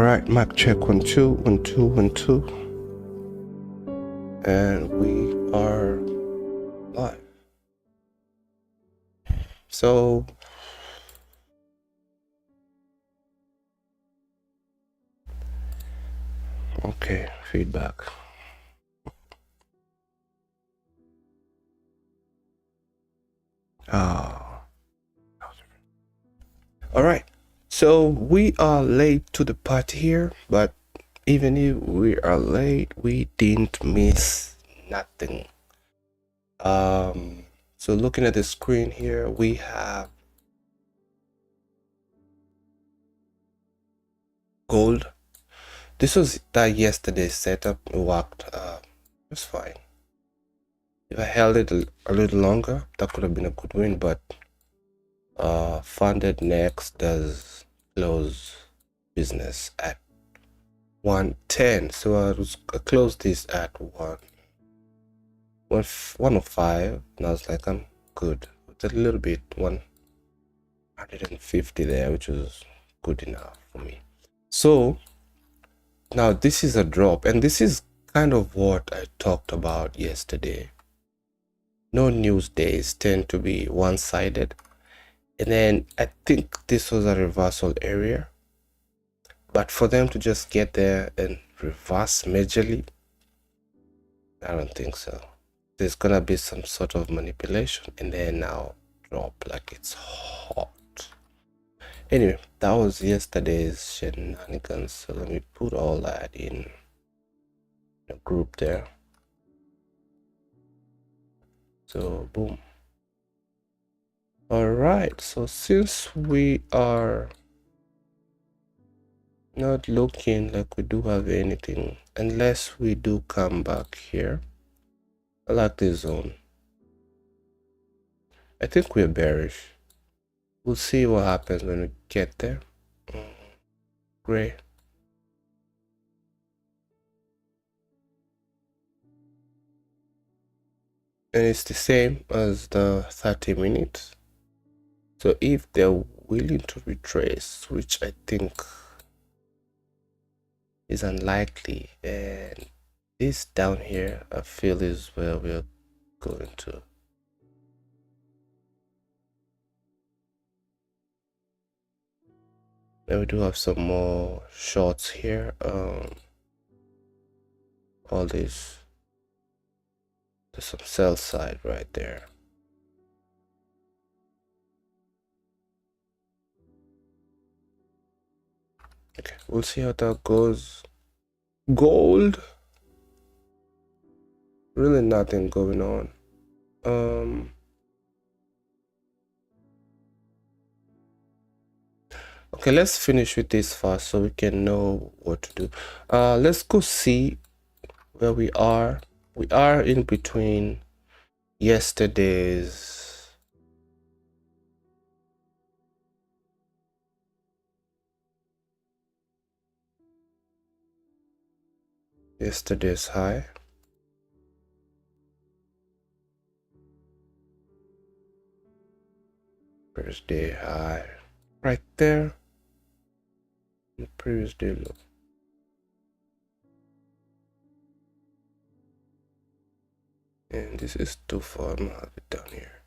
right, mic check 1 2 1 2 1 2, and we are live. So okay, feedback. All right, so we are late to the party here, but even if we are late, we didn't miss nothing. So looking at the screen here, we have gold. This was that yesterday's setup. It worked. It was fine. If I held it a little longer, that could have been a good win, but FundedNext does close business at 110, so I closed this at 105, and I was like, I'm good. It's a little bit 150 there, which was good enough for me. So now this is a drop, and this is kind of what I talked about yesterday. No news days tend to be one-sided, and then I think this was a reversal area, but for them to just get there and reverse majorly, I don't think so. There's gonna be some sort of manipulation and then now drop like it's hot. Anyway, that was yesterday's shenanigans, so let me put all that in a group there. So boom. All right, so since we are not looking like we do have anything, unless we do come back here, I like this zone. I think we're bearish. We'll see what happens when we get there. Gray. And it's the same as the 30 minutes. So if they're willing to retrace, which I think is unlikely, and this down here I feel is where we're going to. Then we do have some more shorts here. All this, there's some sell side right there. Okay, we'll see how that goes. Gold, really nothing going on. Okay, let's finish with this first so we can know what to do. Let's go see where we are. We are in between yesterday's high. Previous day high right there. The previous day low. And this is too far. I'm gonna have it down here.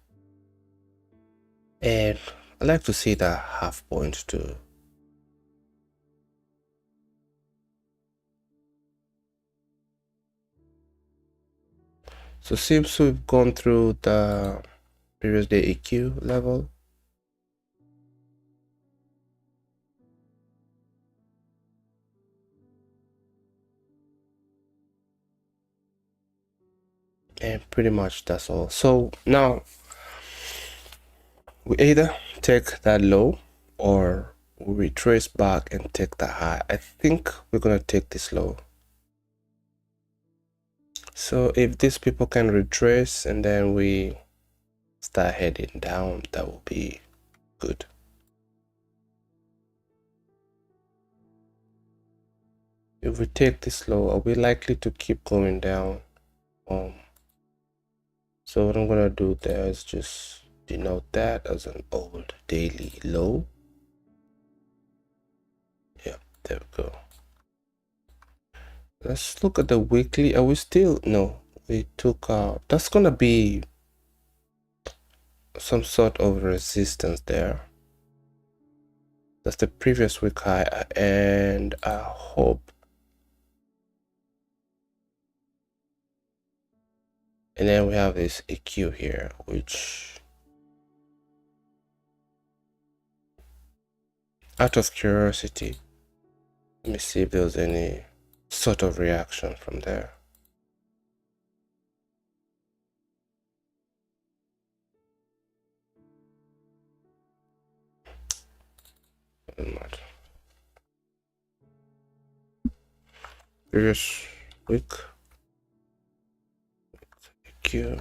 And I like to see that half point too. So seems we've gone through the previous day EQ level. And pretty much that's all. So now we either take that low or we retrace back and take the high. I think we're gonna take this low. So if these people can retrace and then we start heading down, that will be good. If we take this low, are we likely to keep going down? So what I'm gonna do there is just denote that as an old daily low. Yeah, there we go. Let's look at the weekly. Are we still? No, we took out. That's gonna be some sort of resistance there. That's the previous week high, and I hope. And then we have this EQ here, which, out of curiosity, let me see if there's any sort of reaction from there. Previous week EQ.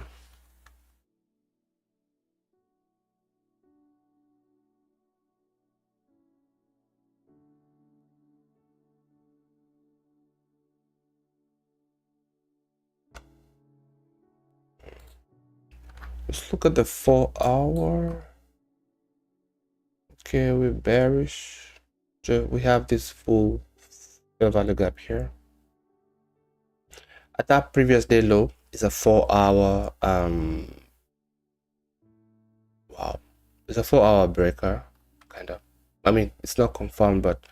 Let's look at the 4-hour. Okay, we're bearish. We have this full fair value gap here. At that previous day low is a 4-hour. Wow, it's a 4-hour breaker, kind of. I mean, it's not confirmed, but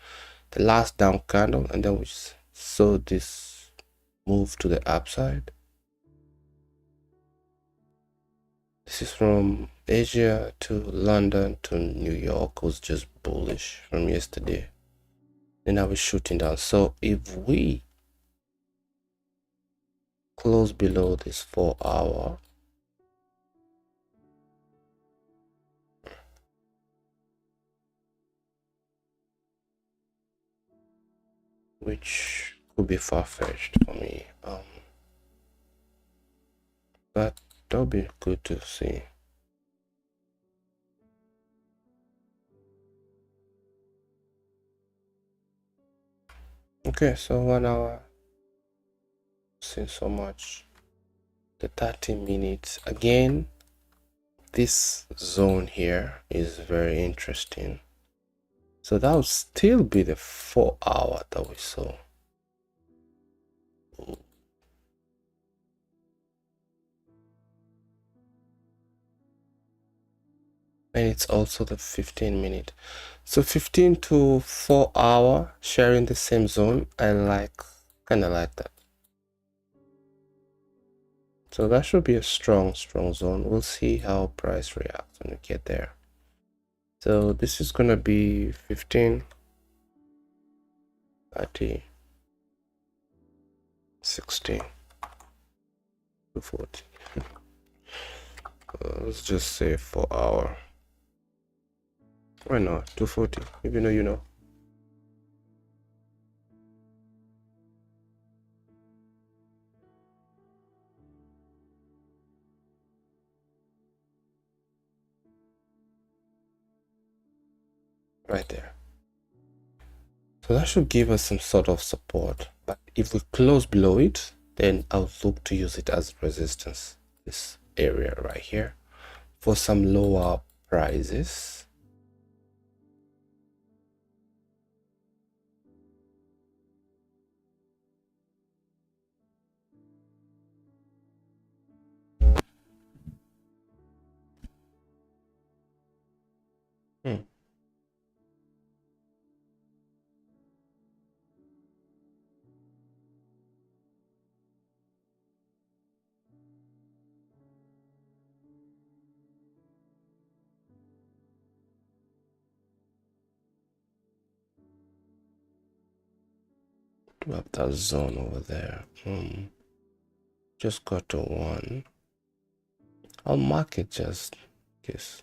the last down candle, and then we saw this move to the upside. This is from Asia to London to New York, was just bullish from yesterday. And now we're shooting down. So if we close below this 4-hour, which could be far-fetched for me, but that'll be good to see. Okay, so 1 hour, seen so much. The 30 minutes again, this zone here is very interesting. So that would still be the 4-hour that we saw. And it's also the 15-minute. So 15 to 4-hour sharing the same zone. I kind of like that. So that should be a strong zone. We'll see how price reacts when we get there. So this is gonna be 15, 30, 60, 240. Let's just say 4-hour. Why not 240? If you know, you know. Right there. So that should give us some sort of support. But if we close below it, then I'll look to use it as resistance. This area right here for some lower prices. Do have that zone over there. Just got to 1. I'll mark it just in case.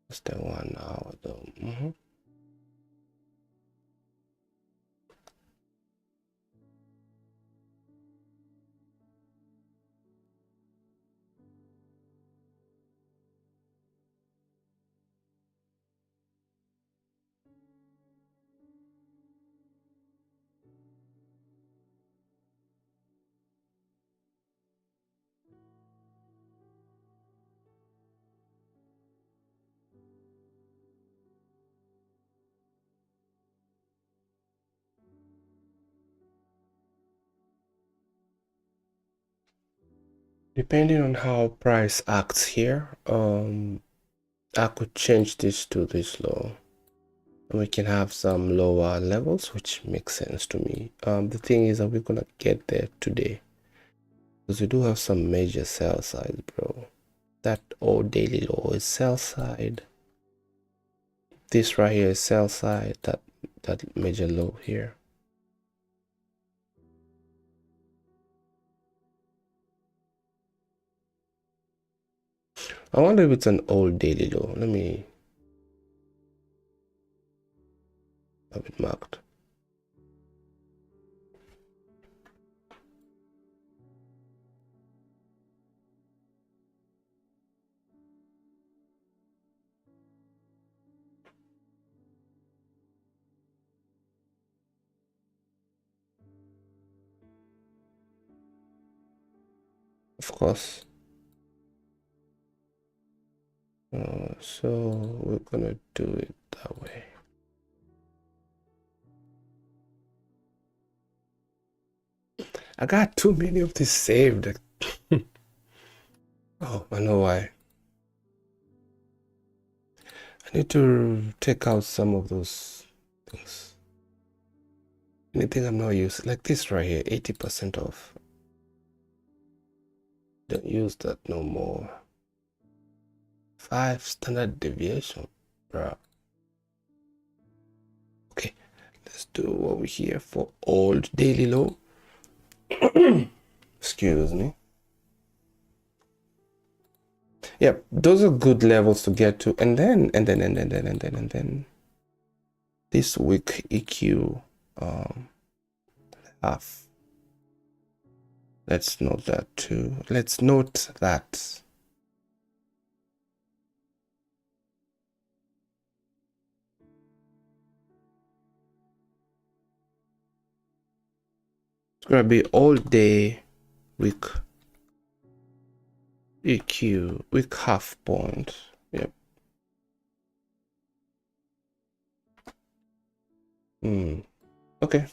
It's the 1 hour though. Depending on how price acts here, I could change this to this low. We can have some lower levels, which makes sense to me. The thing is that we're gonna get there today because we do have some major sell side, bro. That old daily low is sell side. This right here is sell side. That major low here. I wonder if it's an old daily low. Let me have it marked. Of course. So we're gonna do it that way. I got too many of these saved. Oh, I know why. I need to take out some of those things. Anything I'm not using, like this right here, 80% off. Don't use that no more. 5 standard deviation, bro. Okay, let's do what we're here for old daily low. Excuse me. Yep, those are good levels to get to, and then this week EQ half. Let's note that too. Let's note that. It's gonna be all day week EQ week half point. Yep. Okay.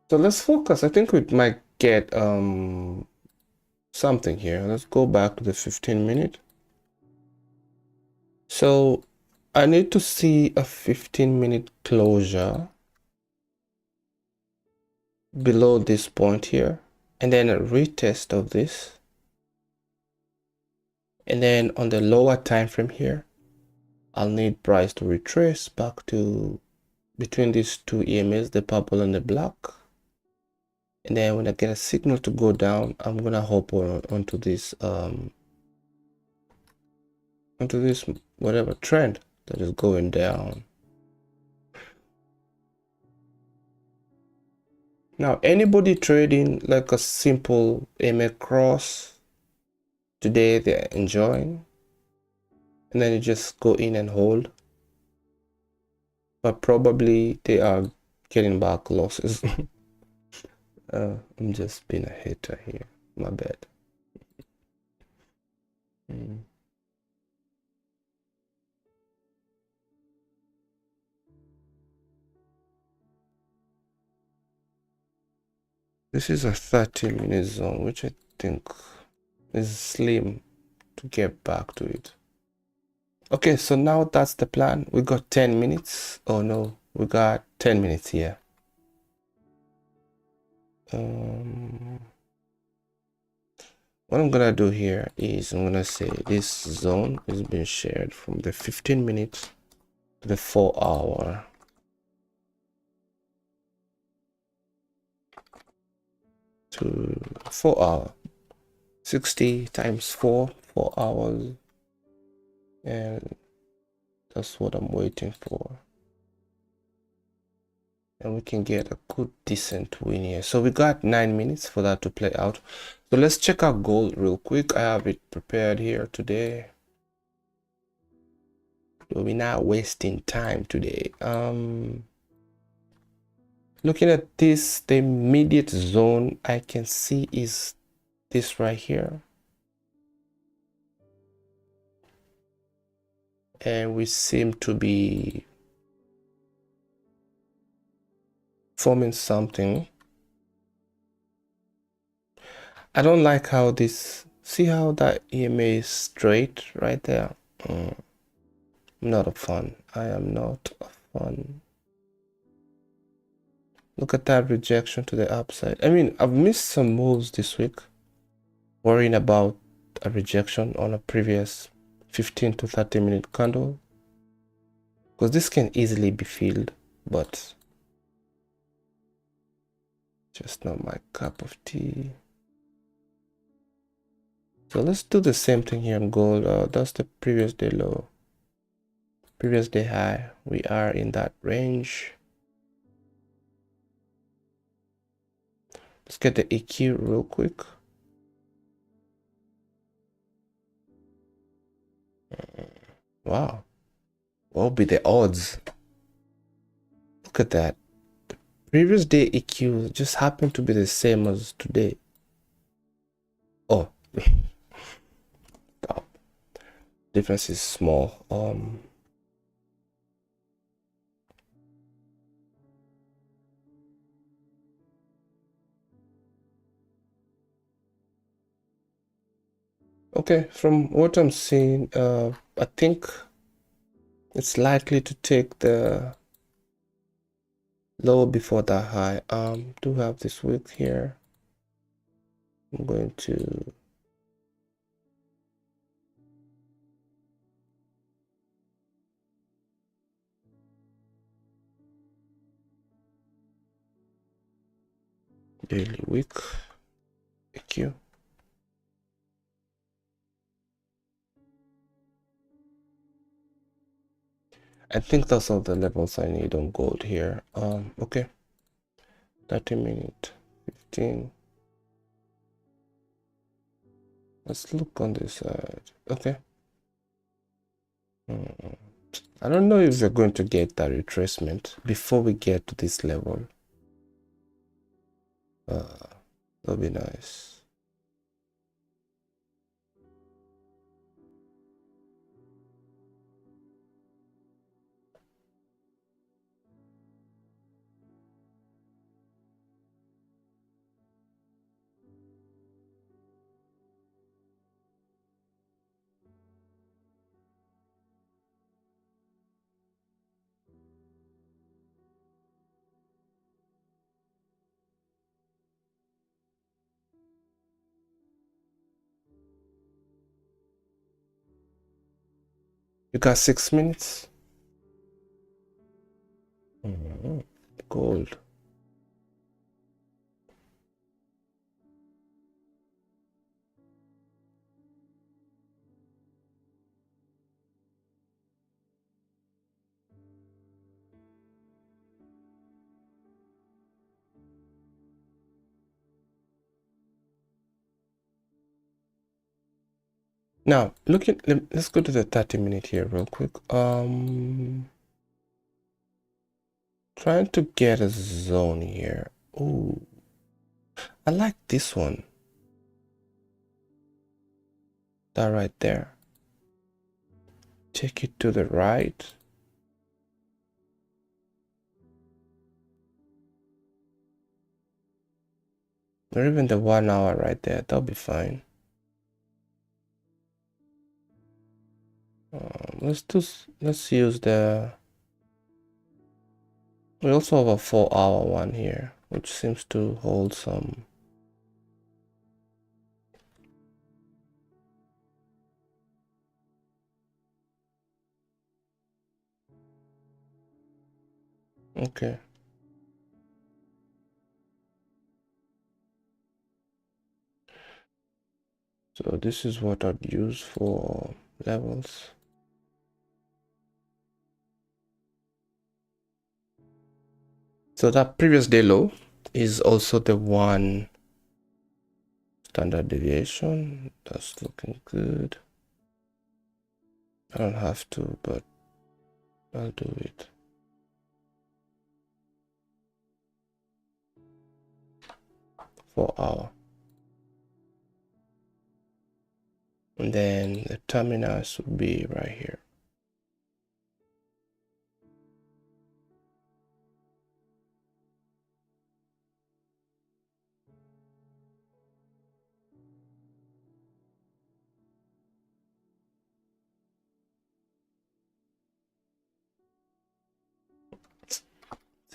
So let's focus. I think we might get something here. Let's go back to the 15-minute. So I need to see a 15-minute closure below this point here, and then a retest of this, and then on the lower time frame here, I'll need price to retrace back to between these two EMAs, the purple and the black. And then when I get a signal to go down, I'm gonna hop onto this whatever trend that is going down. Now, anybody trading like a simple EMA cross today, they're enjoying, and then you just go in and hold, but probably they are getting back losses. I'm just being a hater here, my bad. This is a 30-minute zone, which I think is slim to get back to it. Okay, so now that's the plan. We got 10 minutes. Oh no, we got 10 minutes here. What I'm gonna do here is I'm gonna say this zone is being shared from the 15 minutes to the 4 hour. To 4 hour. 60 times 4 hours, and that's what I'm waiting for, and we can get a good decent win here. So we got 9 minutes for that to play out. So let's check out gold real quick. I have it prepared here today, so we're not wasting time today. Looking at this, the immediate zone I can see is this right here, and we seem to be forming something. I don't like how this See how that EMA is straight right there? Not a fan. I am not a fan. Look at that rejection to the upside. I mean, I've missed some moves this week, worrying about a rejection on a previous 15 to 30 minute candle, because this can easily be filled, but just not my cup of tea. So let's do the same thing here on gold. That's the previous day low, previous day high. We are in that range. Let's get the EQ real quick. Wow, what will be the odds? Look at that. The previous day EQ just happened to be the same as today. Oh, oh. Difference is small. Okay, from what I'm seeing, I think it's likely to take the low before that high. Do have this wick here. I'm going to daily wick EQ. I think that's all the levels I need on gold here. Okay, 30 minute, 15. Let's look on this side. Okay. I don't know if we're going to get that retracement before we get to this level. That'll be nice. You got 6 minutes? Gold. Now, let's go to the 30 minute here real quick. Trying to get a zone here. Oh, I like this one. That right there. Take it to the right. Or even the 1 hour right there. That'll be fine. Let's use the. We also have a 4-hour one here, which seems to hold some. Okay. So this is what I'd use for levels. So that previous day low is also the one standard deviation. That's looking good. I don't have to, but I'll do it. For hour. And then the terminus would be right here.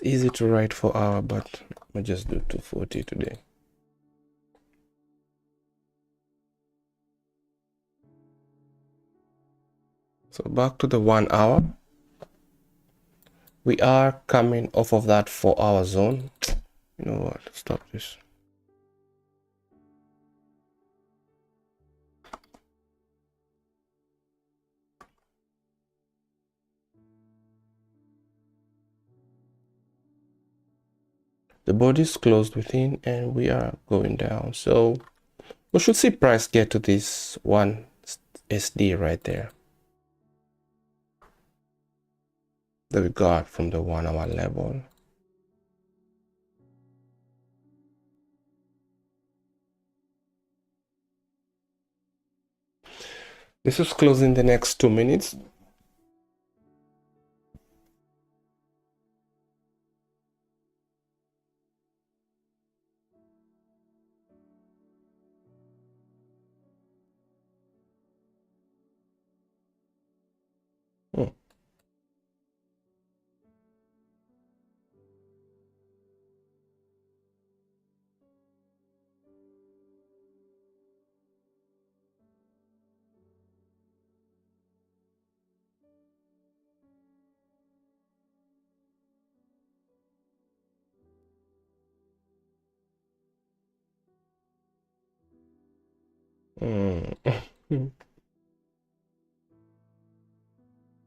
easy to write 4 hour, but I just do 240 today. So back to the 1 hour. We are coming off of that 4 hour zone. You know what? Stop this. The body is closed within and we are going down. So we should see price get to this 1 SD right there that we got from the 1 hour level. This is closing the next 2 minutes.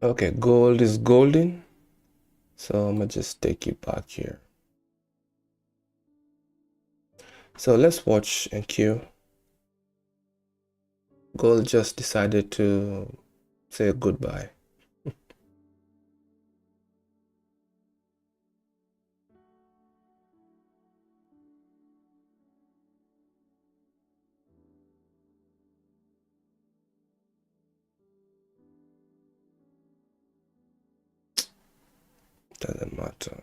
Okay, gold is golden. So I'm gonna just take you back here. So let's watch NQ. Gold just decided to say goodbye. Doesn't matter.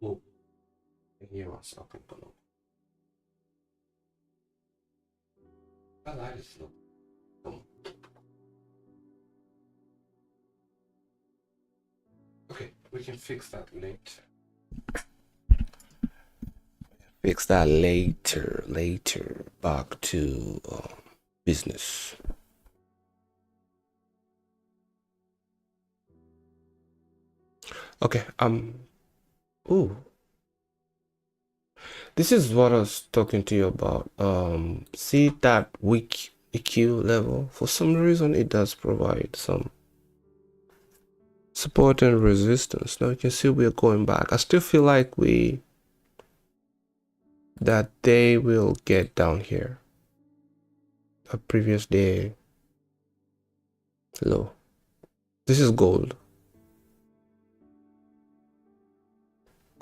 Oh, here was something. That is not. Okay, we can fix that later. Fix that later. Back to business. Okay. Ooh. This is what I was talking to you about. See that weak EQ level? For some reason, it does provide some support and resistance. Now you can see we are going back. I still feel like we that they will get down here. A previous day low. This is gold.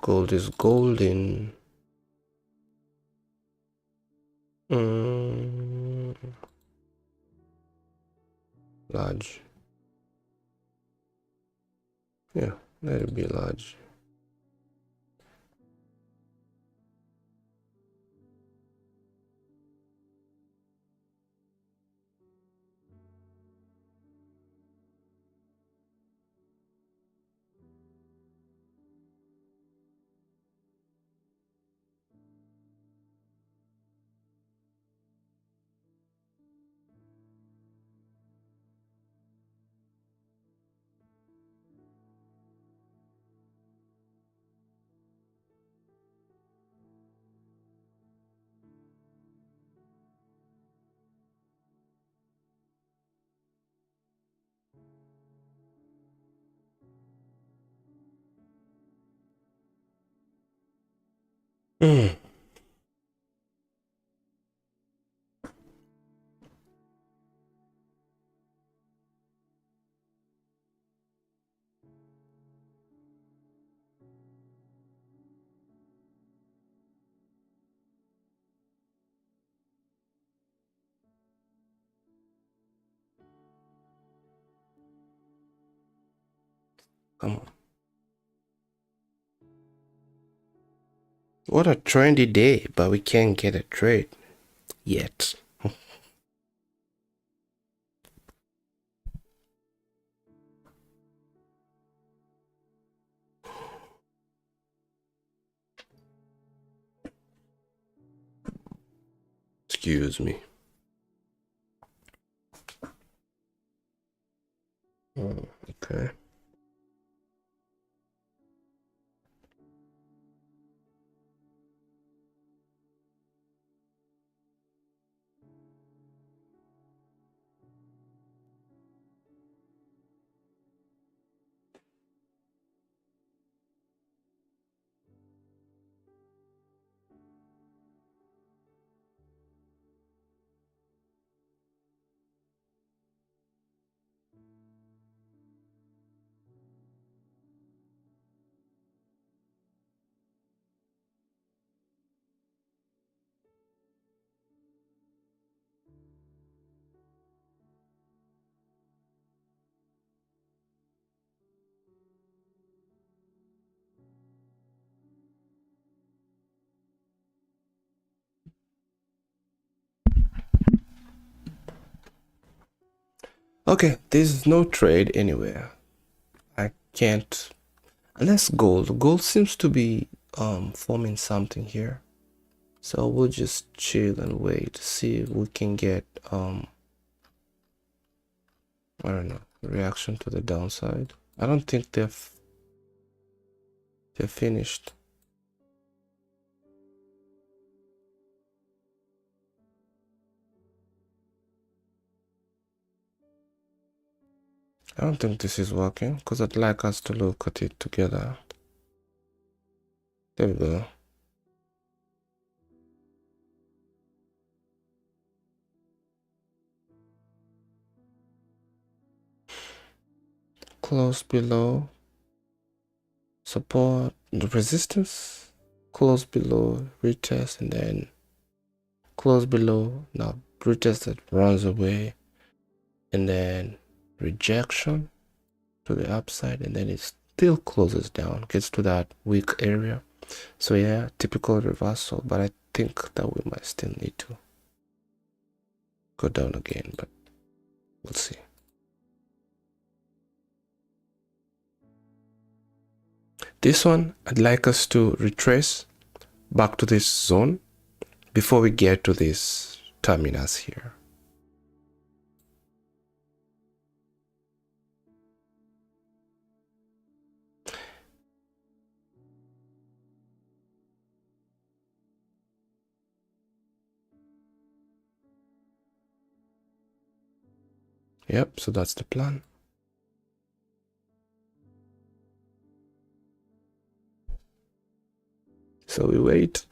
Gold is golden. Large. Yeah, let it be large. Come on. What a trendy day, but we can't get a trade yet. Excuse me. Okay. Okay, there's no trade anywhere. I can't, unless gold. Gold seems to be forming something here. So we'll just chill and wait to see if we can get I don't know, reaction to the downside. I don't think they're finished. I don't think this is working because I'd like us to look at it together. There we go. Close below support, the resistance, close below retest, and then close below, now retest that runs away, and then rejection to the upside, and then it still closes down, gets to that weak area. So yeah, typical reversal, but I think that we might still need to go down again, but we'll see. This one, I'd like us to retrace back to this zone before we get to this terminus here. Yep, so that's the plan. So we wait.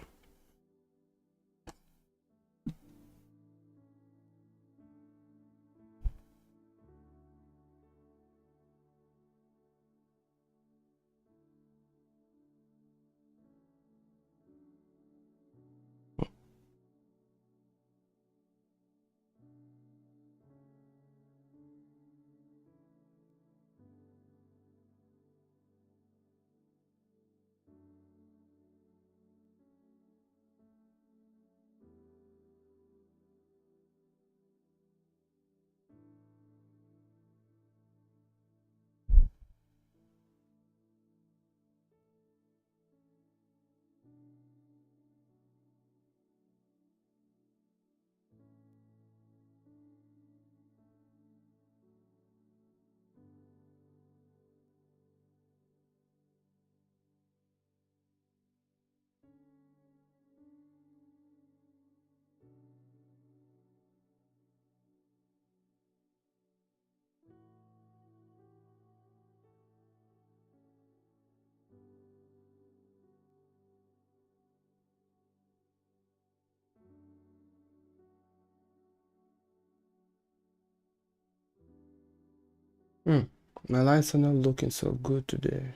My lights are not looking so good today.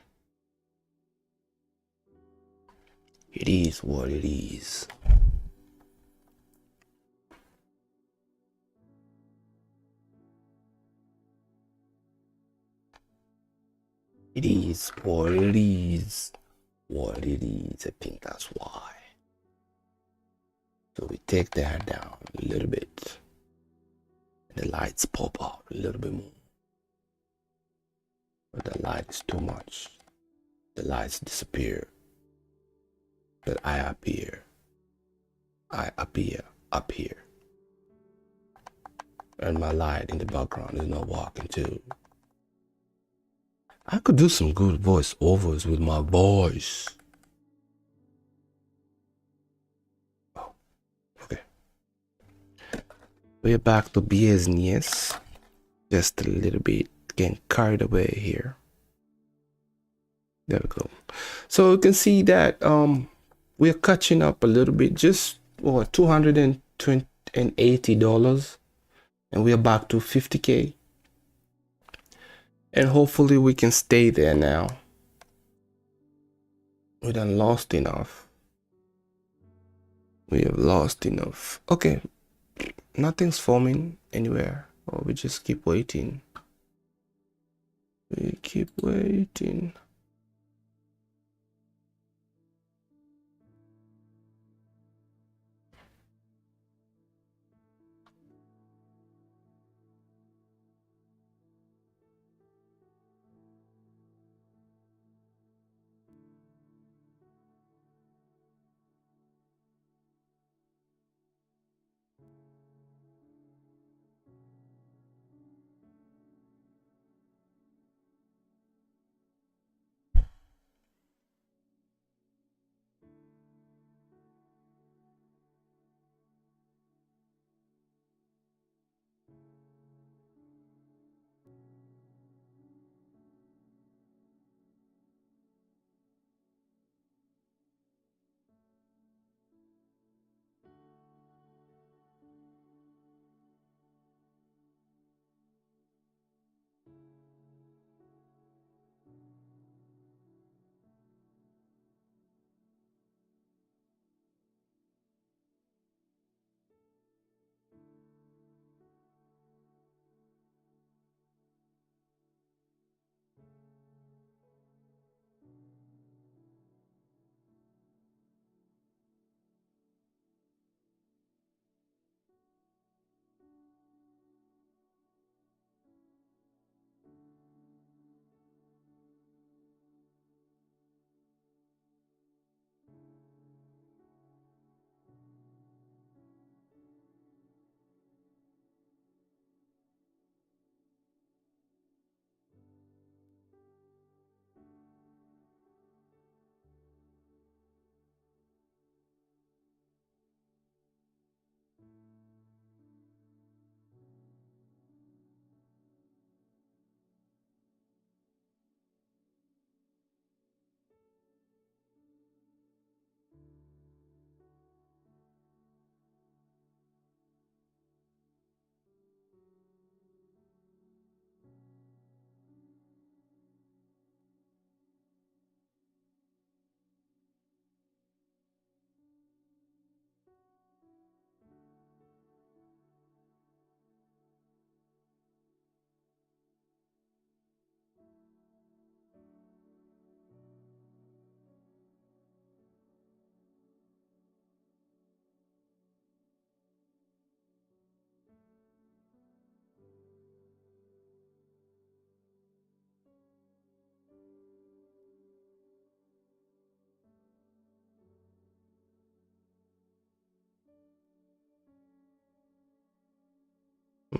It is what it is. It is what it is. What it is. I think that's why. So we take that down a little bit. The lights pop out a little bit more. But the light is too much. The lights disappear. But I appear. I appear up here. And my light in the background is not working too. I could do some good voiceovers with my voice. Oh, okay. We're back to business. Just a little bit getting carried away here. There we go. So you can see that we're catching up a little bit, just $280, and we're back to 50K. And hopefully we can stay there now. We done lost enough. We have lost enough. Okay, nothing's forming anywhere. Oh, we just keep waiting. We keep waiting.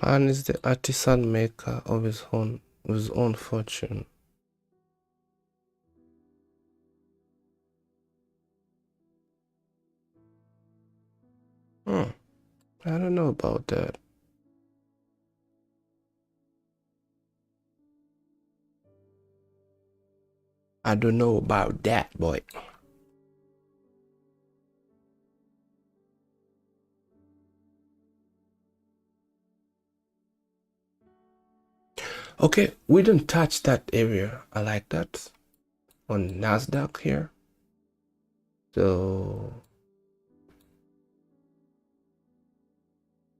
Man is the artisan maker of his own fortune. I don't know about that. I don't know about that, boy. Okay, we didn't touch that area. I like that on Nasdaq here. So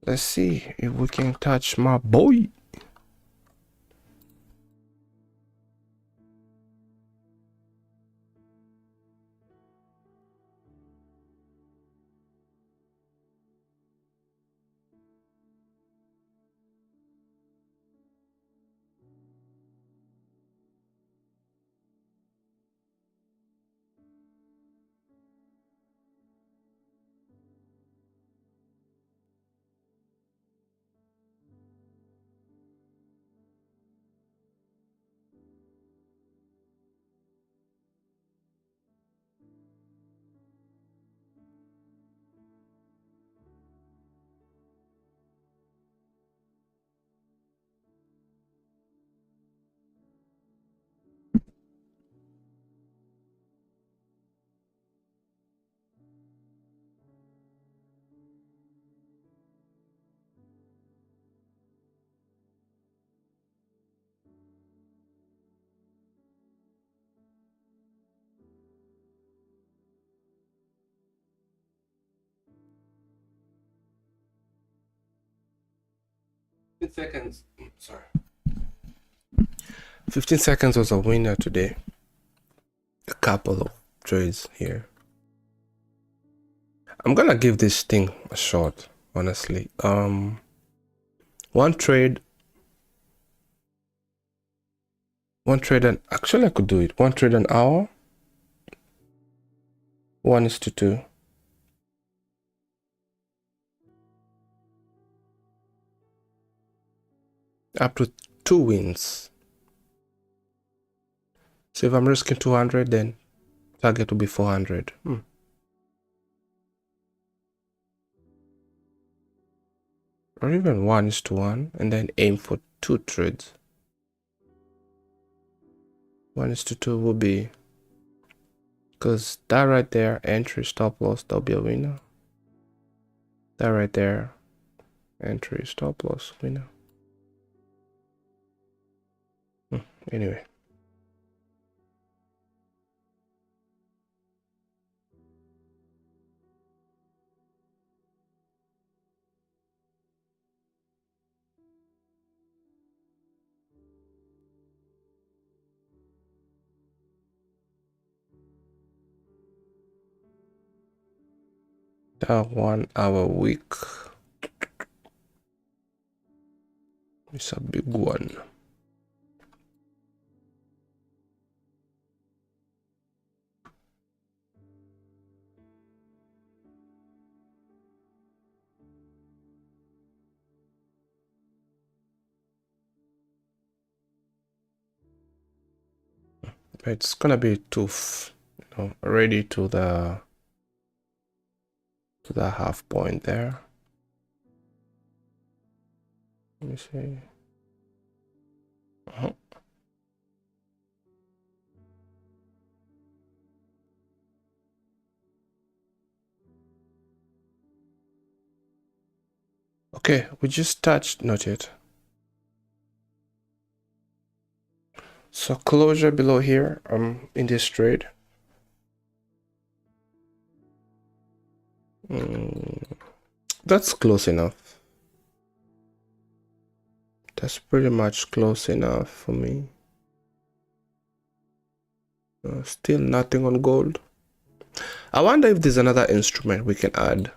let's see if we can touch my boy. Seconds. Sorry. 15 seconds was a winner today. A couple of trades here. I'm gonna give this thing a shot, honestly. One trade, and actually I could do it. One trade an hour. 1:2. Up to 2 wins. So if I'm risking 200, then target will be 400. Or even 1:1, and then aim for 2 trades. 1:2 will be, because that right there, entry, stop loss, that'll be a winner. That right there, entry, stop loss, winner. Anyway. That 1 hour week. It's a big one. It's gonna be tooth, already to the half point there. Let me see. Okay, we just touched, not yet. So closure below here, in this trade. That's close enough. That's pretty much close enough for me. Still nothing on gold. I wonder if there's another instrument we can add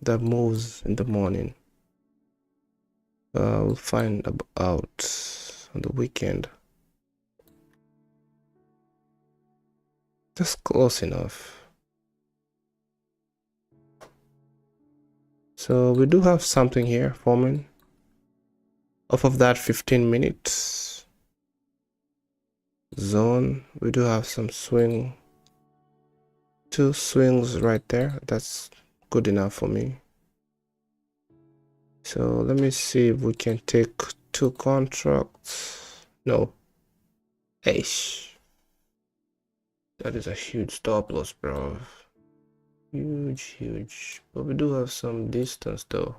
that moves in the morning. We'll find out on the weekend. That's close enough. So we do have something here forming off of that 15 minutes zone. We do have some swing, 2 swings right there. That's good enough for me. So let me see if we can take 2 contracts. No. Eish. That is a huge stop loss, bro. Huge. But we do have some distance though.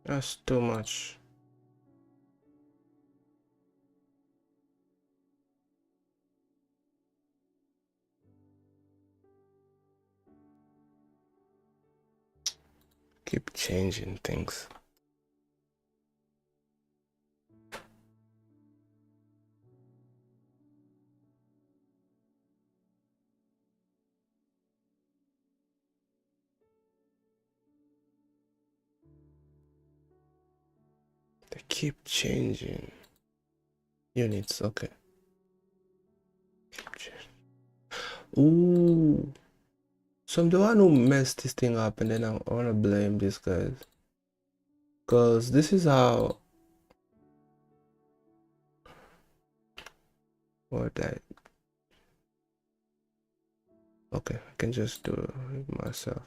That's too much. Keep changing things. They keep changing. Units, okay. Ooh. So I'm the one who messed this thing up, and then I wanna blame these guys. Cause this is how what I okay, I can just do it myself.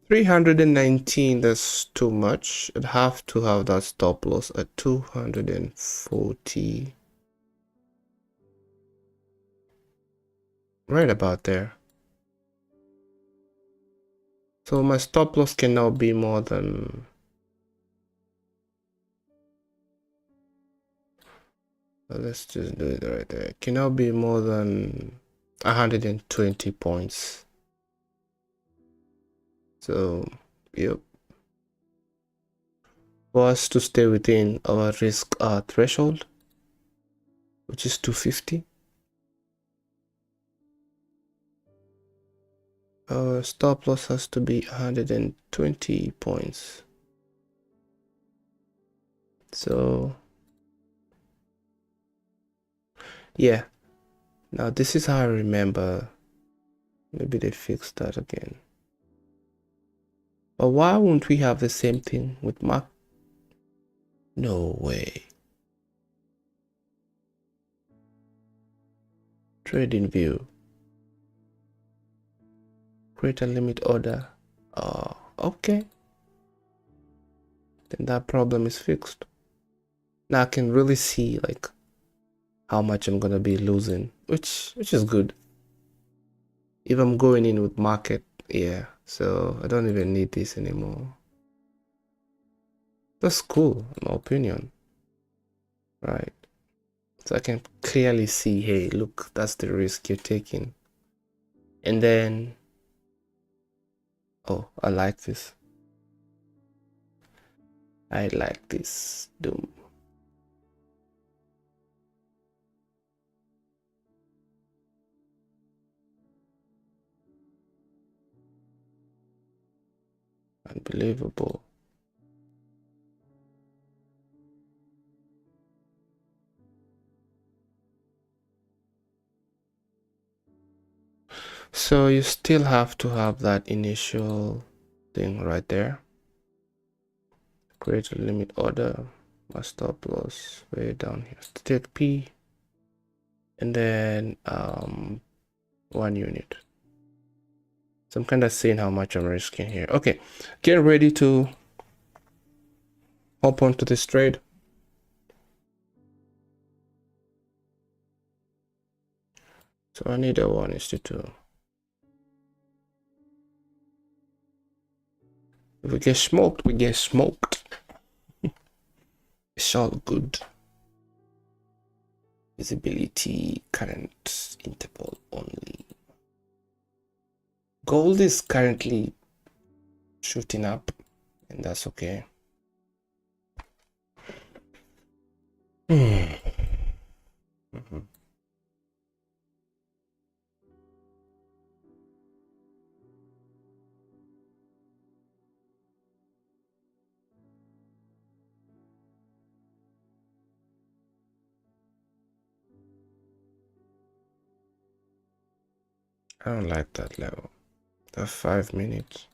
319, that's too much. I'd have to have that stop loss at 240. Right about there. So my stop loss can now be more than let's just do it right there. It can now be more than 120 points. So yep. For us to stay within our risk threshold, which is 250. Our stop loss has to be 120 points. So yeah, now this is how I remember. Maybe they fixed that again. But why won't we have the same thing with Mac? No way. Trading view. Create a limit order. Oh, okay. Then that problem is fixed. Now I can really see like how much I'm gonna be losing, which is good. If I'm going in with market, yeah. So I don't even need this anymore. That's cool, in my opinion. Right. So I can clearly see, hey, look, that's the risk you're taking. And then, oh, I like this. I like this. Doom. Unbelievable. So you still have to have that initial thing right there. Create a limit order. My stop loss way down here. Take P. And then 1 unit. So I'm kind of seeing how much I'm risking here. Okay, get ready to hop onto this trade. So I need a 1:2. If we get smoked, we get smoked. It's all good. Visibility, current interval only. Gold is currently shooting up, and that's okay. I don't like that level. The 5 minutes.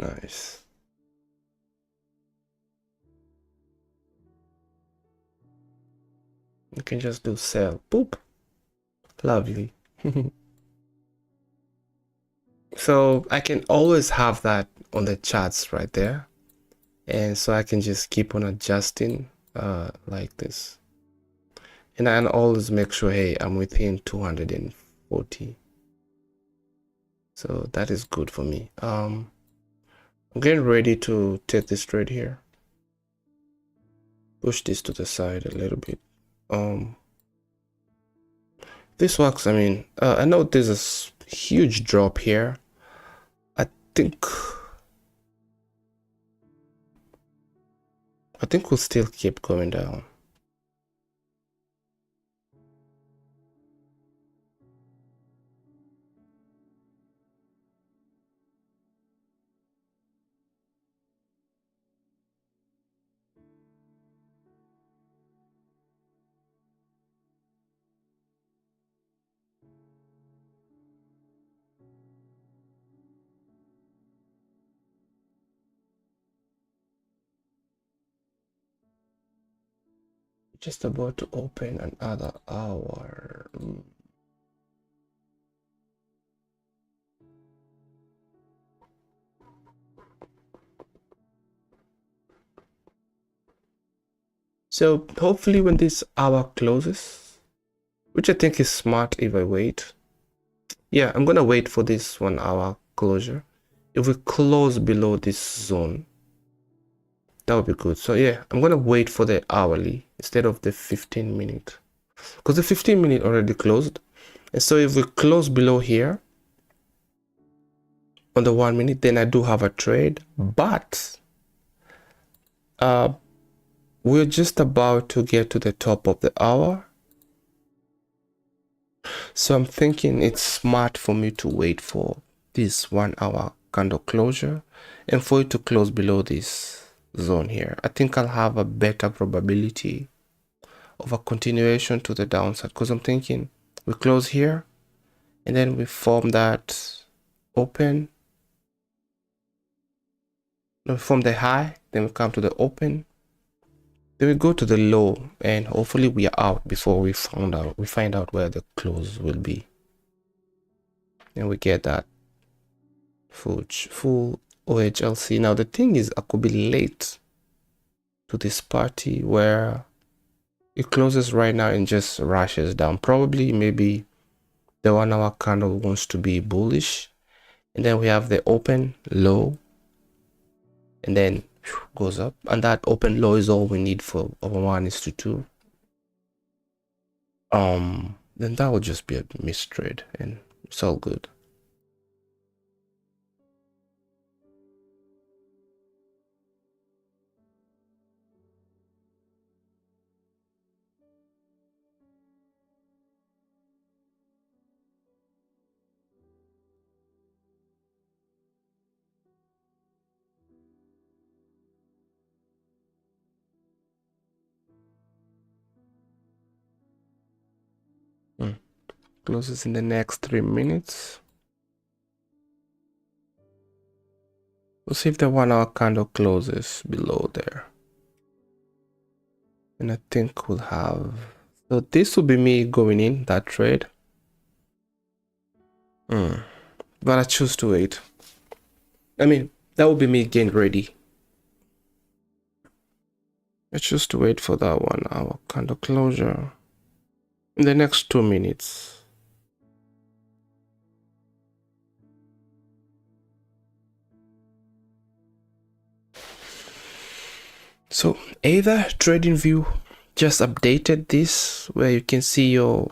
Nice. You can just do sell. Boop. Lovely. So I can always have that on the charts right there. And so I can just keep on adjusting like this. And I always make sure, hey, I'm within 240. So that is good for me. I'm getting ready to take this trade here. Push this to the side a little bit. This works. I mean, I know there's a huge drop here. I think we'll still keep going down. Just about to open another hour. So hopefully when this hour closes, which I think is smart if I wait. Yeah, I'm gonna wait for this 1 hour closure. If we close below this zone, that would be good. So yeah, I'm gonna wait for the hourly instead of the 15-minute, because the 15-minute already closed. And so if we close below here on the 1 minute, then I do have a trade, but we're just about to get to the top of the hour. So I'm thinking it's smart for me to wait for this 1 hour candle closure and for it to close below this zone here. I think I'll have a better probability of a continuation to the downside, because I'm thinking we close here and then we form that open, we form the high, then we come to the open, then we go to the low, and hopefully we are out before we find out where the close will be, and we get that full OHLC. Now the thing is, I could be late to this party where it closes right now and just rushes down. Probably maybe the 1 hour candle wants to be bullish, and then we have the open low and then goes up, and that open low is all we need for over 1:2. Then that would just be a missed trade, and it's all good. Closes in the next 3 minutes. We'll see if the 1 hour candle closes below there. And I think we'll have, so this will be me going in that trade. But I choose to wait. I mean, that will be me getting ready. I choose to wait for that 1 hour candle closure in the next 2 minutes. So either TradingView just updated this where you can see your,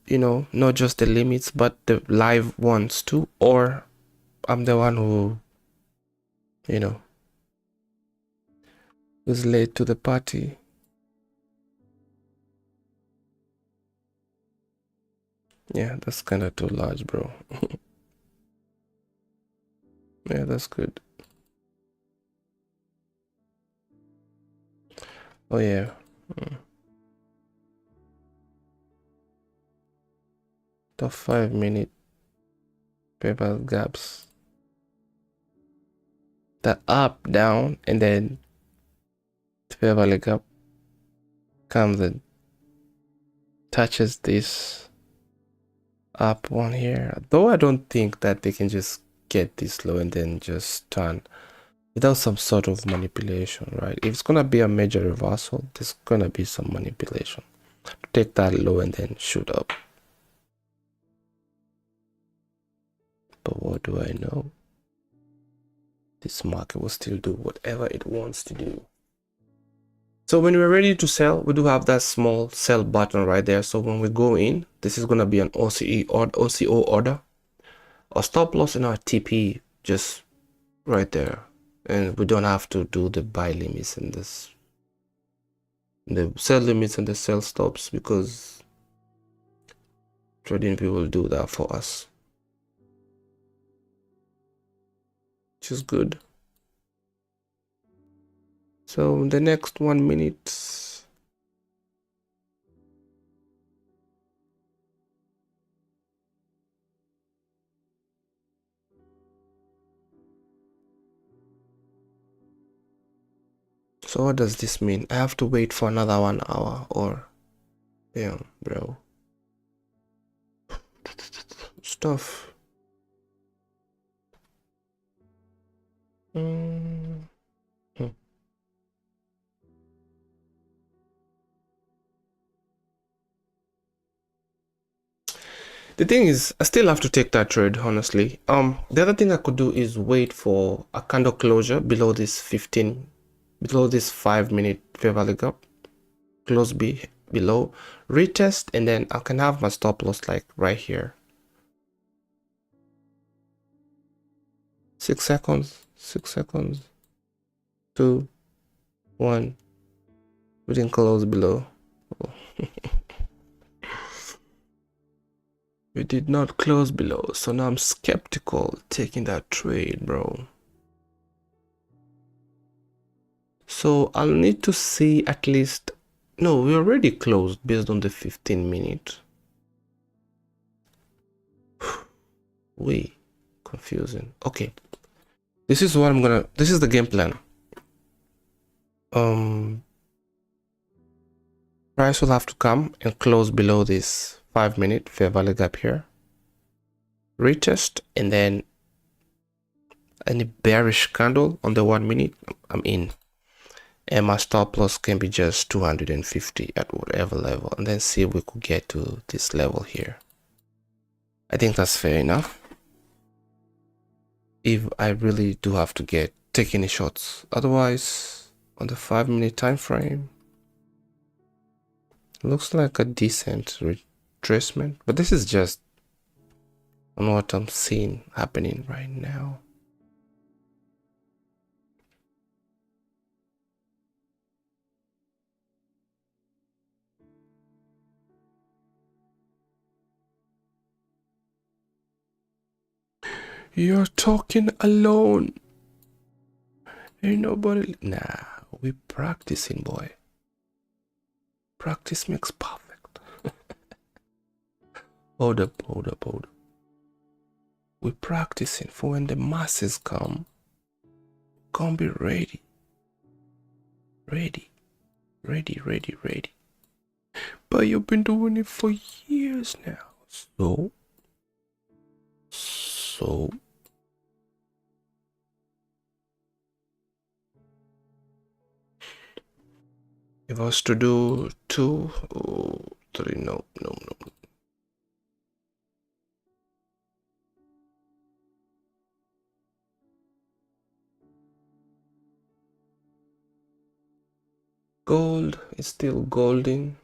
not just the limits but the live ones too, or I'm the one who, was late to the party. Yeah, that's kind of too large, bro. Yeah, that's good. Oh yeah. The 5 minute paper gaps. the up, down, and then fair value gap comes and touches this up one here. Though I don't think that they can just get this low and then just turn without some sort of manipulation, right? If it's gonna be a major reversal, there's gonna be some manipulation. Take that low and then shoot up. But what do I know? This market will still do whatever it wants to do. So when we're ready to sell, we do have that small sell button right there. So when we go in, this is going to be an OCE or OCO order. Our stop loss and our TP just right there. And we don't have to do the buy limits and this, the sell limits and the sell stops, because trading people will do that for us, which is good. So in the next 1 minute, so what does this mean? I have to wait for another 1 hour, or damn, bro, stuff. The thing is, I still have to take that trade, honestly. The other thing I could do is wait for a candle closure below this 5-minute fair value gap, close below, retest, and then I can have my stop loss like right here. 6 seconds, 6 seconds, 2, 1. We didn't close below. Oh. We did not close below, so now I'm skeptical taking that trade, bro. So I'll need to see at least, no, we already closed based on the 15-minute. Way confusing. Okay, this is what I'm gonna, this is the game plan. Price will have to come and close below this 5-minute fair value gap here, retest, and then any bearish candle on the 1 minute, I'm in. And my stop loss can be just 250 at whatever level, and then see if we could get to this level here. I think that's fair enough. If I really do have to take any shots, otherwise on the 5-minute time frame, looks like a decent retracement, but this is just on what I'm seeing happening right now. You're talking alone. Ain't nobody. Nah, we practicing, boy. Practice makes perfect. Hold up. We're practicing for when the masses come. Gonna be ready. Ready. But you've been doing it for years now. So. If I was to do 2 or 3, no. Gold is still golding.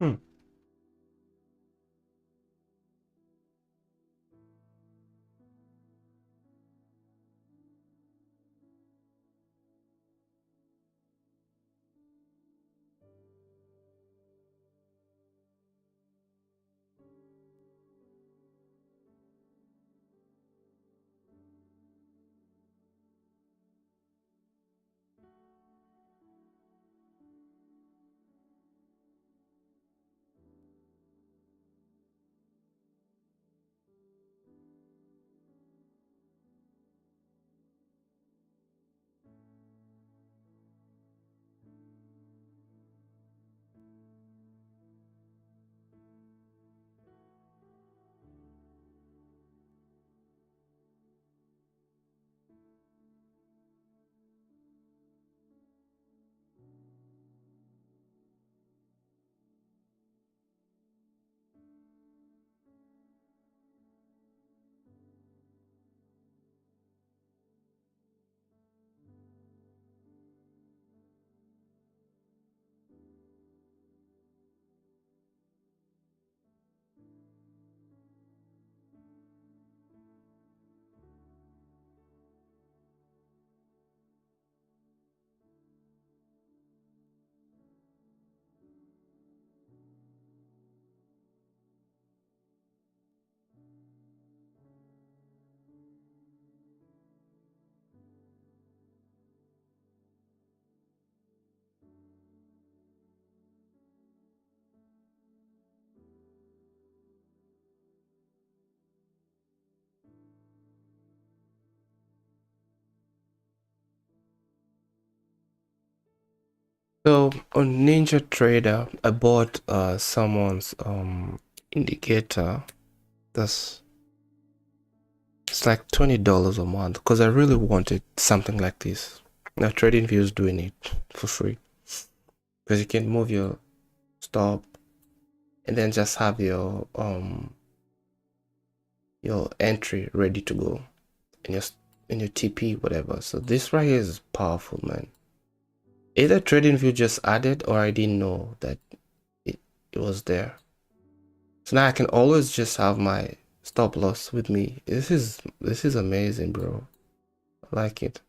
Hmm. So on Ninja Trader, I bought someone's indicator. That's It's like $20 a month because I really wanted something like this. Now TradingView is doing it for free because you can move your stop and then just have your entry ready to go in your TP, whatever. So this right here is powerful, man. Either TradingView just added or I didn't know that it was there. So now I can always just have my stop loss with me. This is amazing, bro. I like it.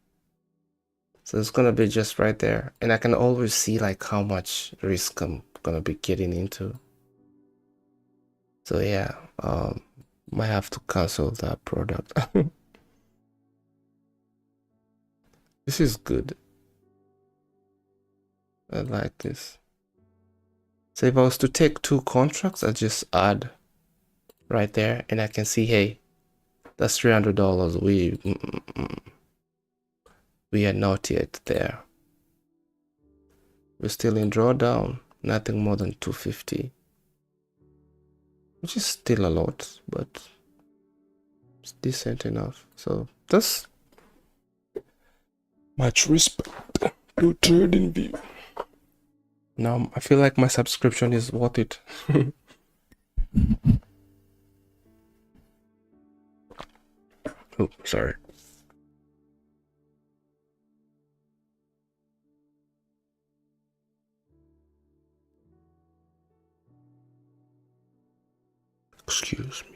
So it's gonna be just right there, and I can always see like how much risk I'm gonna be getting into. So yeah, might have to cancel that product. This is good. I like this. So if I was to take 2 contracts, I just add right there, and I can see, hey, that's $300. We are not yet there. We're still in drawdown. Nothing more than 250, which is still a lot, but it's decent enough. So that's much respect to TradingView. Now I feel like my subscription is worth it. Oh, sorry. Excuse me.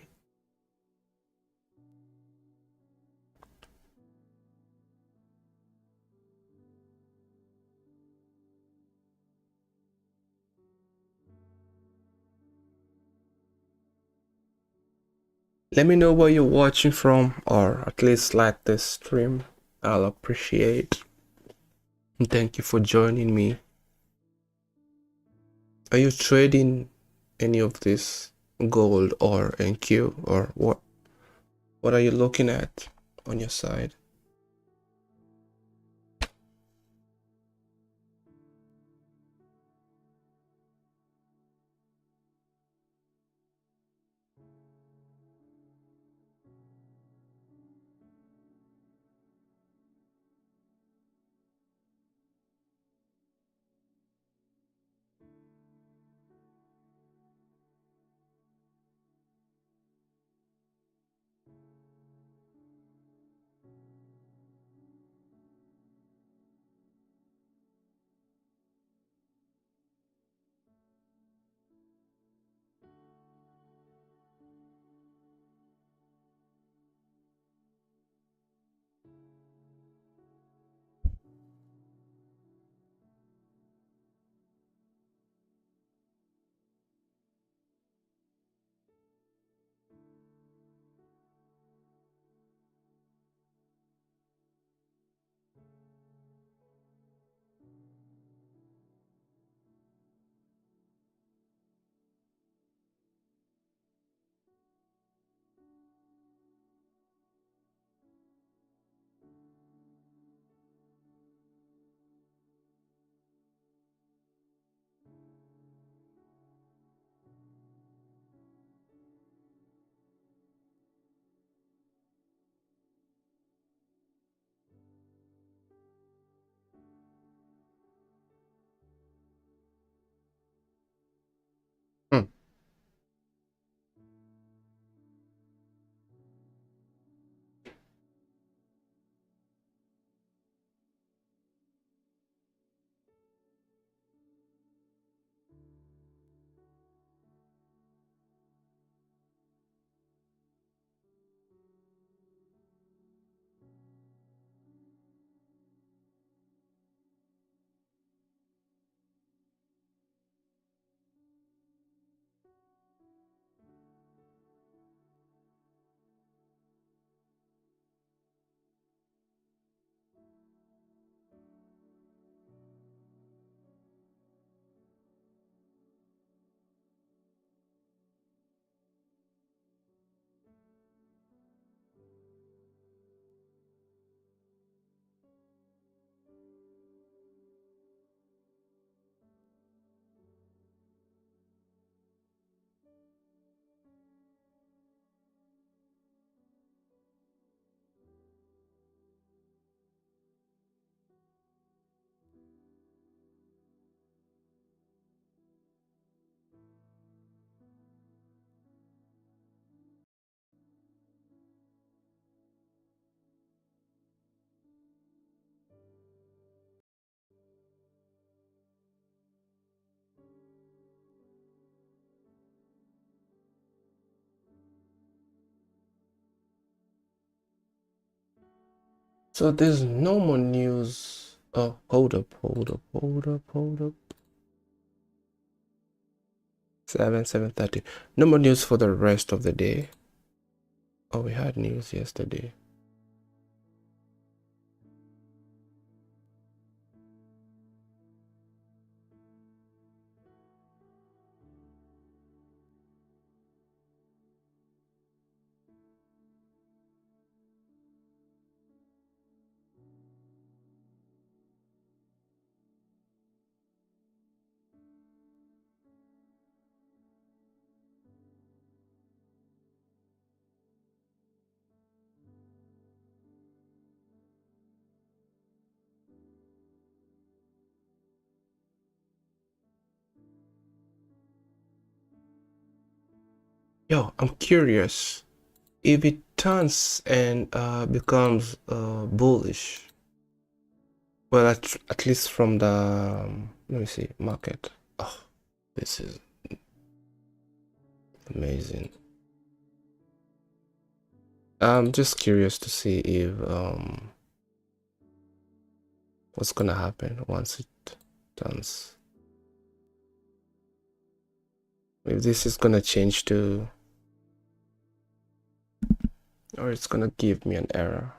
Let me know where you're watching from, or at least like this stream. I'll appreciate. And thank you for joining me. Are you trading any of this gold or NQ, or what? What are you looking at on your side? So there's no more news. Oh, hold up. 7:30. No more news for the rest of the day. Oh, we had news yesterday. Yo, I'm curious. If it turns and becomes bullish, well, at least from the let me see, market. Oh, this is amazing. I'm just curious to see if what's gonna happen once it turns. If this is gonna change to, or it's gonna give me an error.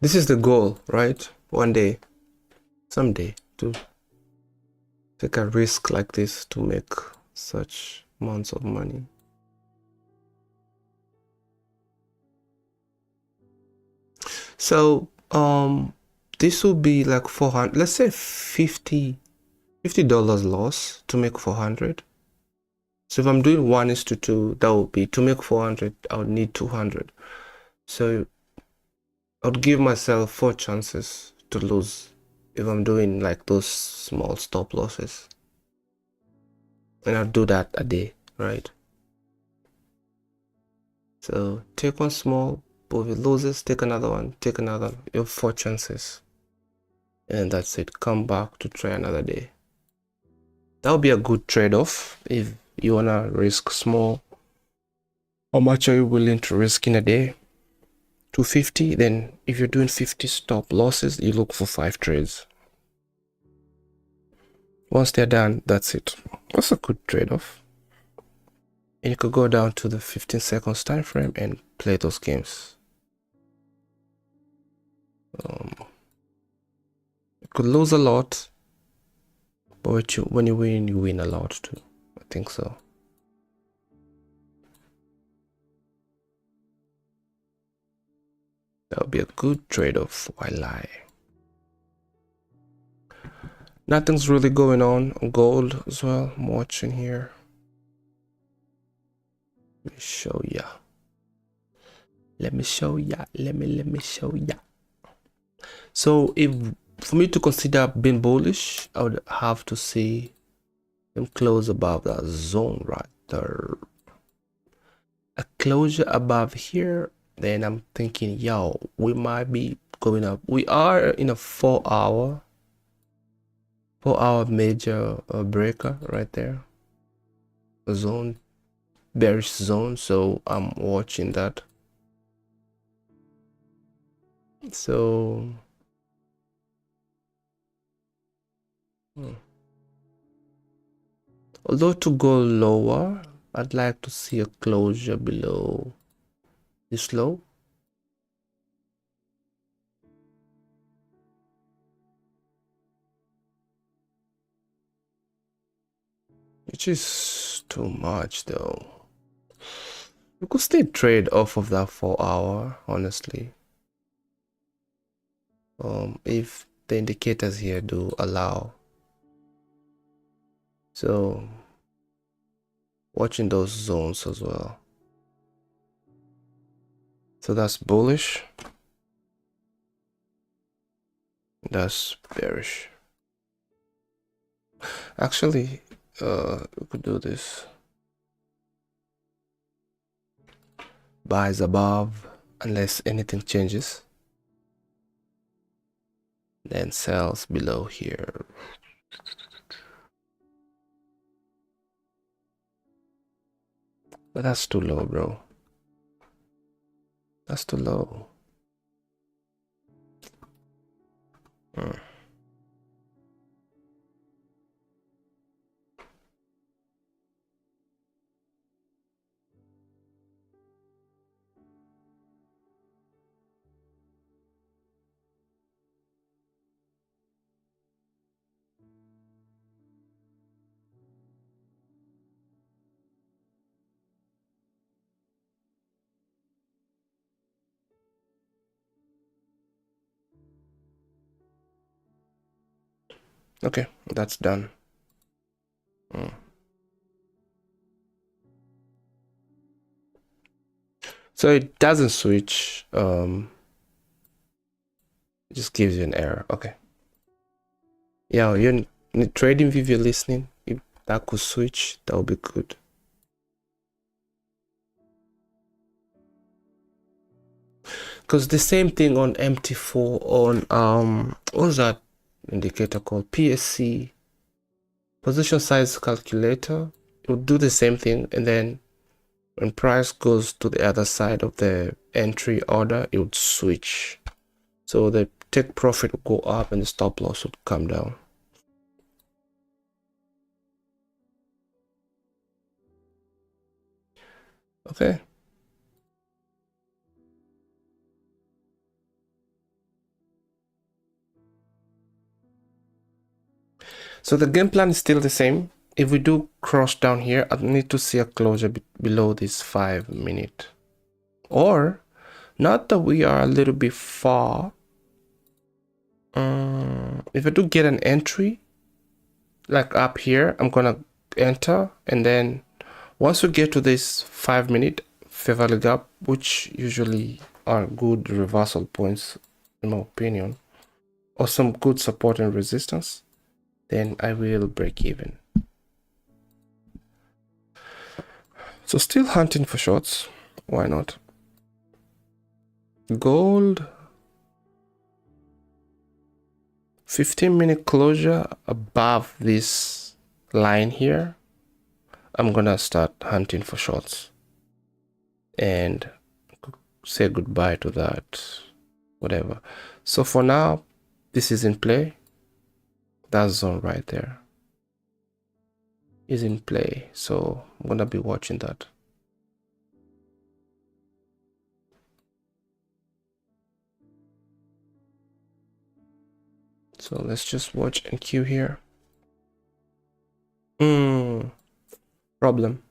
This is the goal, right? One day, someday, to take a risk like this to make such amounts of money. So this will be like 400, let's say $50 loss to make 400. So if I'm doing 1:2, that would be, to make 400 I would need 200. So I would give myself 4 chances to lose if I'm doing like those small stop losses, and I'll do that a day, right? So take one small, but if it loses, take another one, take another. You have 4 chances, and that's it. Come back to try another day. That would be a good trade-off if you wanna risk small. How much are you willing to risk in a day? 250. Then if you're doing 50 stop losses, you look for 5 trades. Once they're done, that's it. That's a good trade-off. And you could go down to the 15 seconds time frame and play those games. You could lose a lot, but when you win a lot too. I think so. That would be a good trade-off. Why lie? Nothing's really going on gold as well. I'm watching here. Let me show ya. Let me show ya. Let me show ya. So if for me to consider being bullish, I would have to see them close above that zone right there. A closure above here, then I'm thinking, yo, we might be going up. We are in a 4-hour major breaker right there, a zone, bearish zone. So I'm watching that. So although to go lower, I'd like to see a closure below this low. Which is too much though. You could still trade off of that 4-hour, honestly. If the indicators here do allow. So watching those zones as well. So that's bullish. That's bearish. Actually, we could do this. Buys above, unless anything changes. Then sells below here. But that's too low, bro. That's too low. Okay, that's done. So it doesn't switch. It just gives you an error. Okay. Yeah, you're trading view, if you're listening. If that could switch, that would be good. Because the same thing on MT4 on what was that indicator called? PSC, position size calculator. It would do the same thing, and then when price goes to the other side of the entry order, it would switch. So the take profit would go up and the stop loss would come down. Okay. So the game plan is still the same. If we do cross down here, I need to see a closure below this 5 minute. Or, not that we are a little bit far. If I do get an entry, like up here, I'm gonna enter, and then once we get to this 5 minute fair value gap, which usually are good reversal points in my opinion, or some good support and resistance, then I will break even. So still hunting for shorts. Why not? Gold, 15-minute closure above this line here. I'm gonna start hunting for shorts and say goodbye to that, whatever. So for now, this is in play. That zone right there is in play. So I'm gonna be watching that. So let's just watch NQ here. Problem.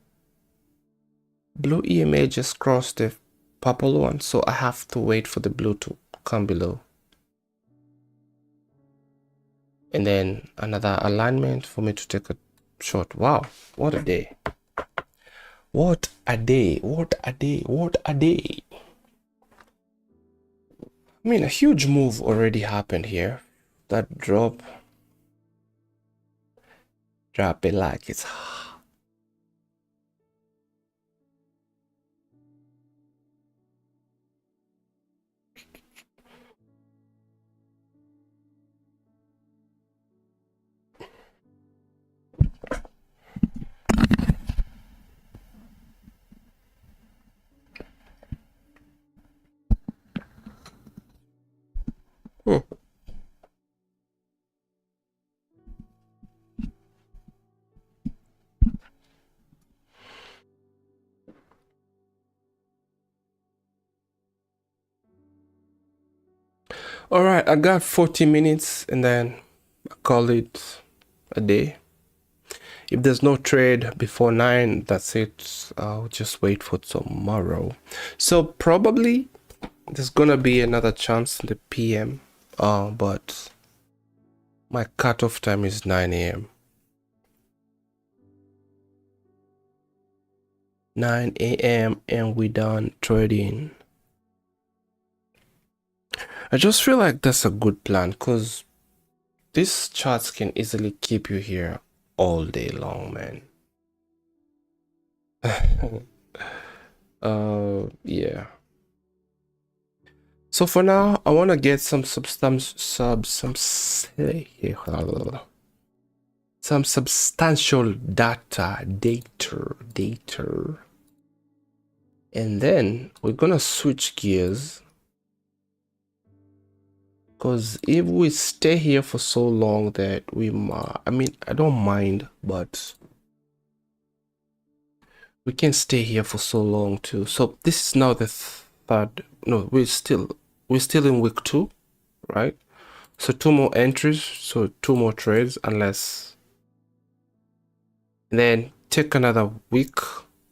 Blue EMA just crossed the purple one, so I have to wait for the blue to come below. And then another alignment for me to take a short. Wow, what a day. What a day, what a day, what a day. I mean, a huge move already happened here. That drop it like it's all right. I got 40 minutes and then I call it a day. If there's no trade before 9, that's it. I'll just wait for tomorrow. So probably there's gonna be another chance in the PM, but my cutoff time is 9 a.m. 9 a.m. and we done trading. I just feel like that's a good plan because these charts can easily keep you here all day long, man. Yeah. So for now, I want to get some substantial data, and then we're gonna switch gears, because if we stay here for so long that we might, I mean, I don't mind, but we can't stay here for so long too. So this is now the third, no, we're still in week 2, right? So 2 more entries, so 2 more trades, unless, and then take another week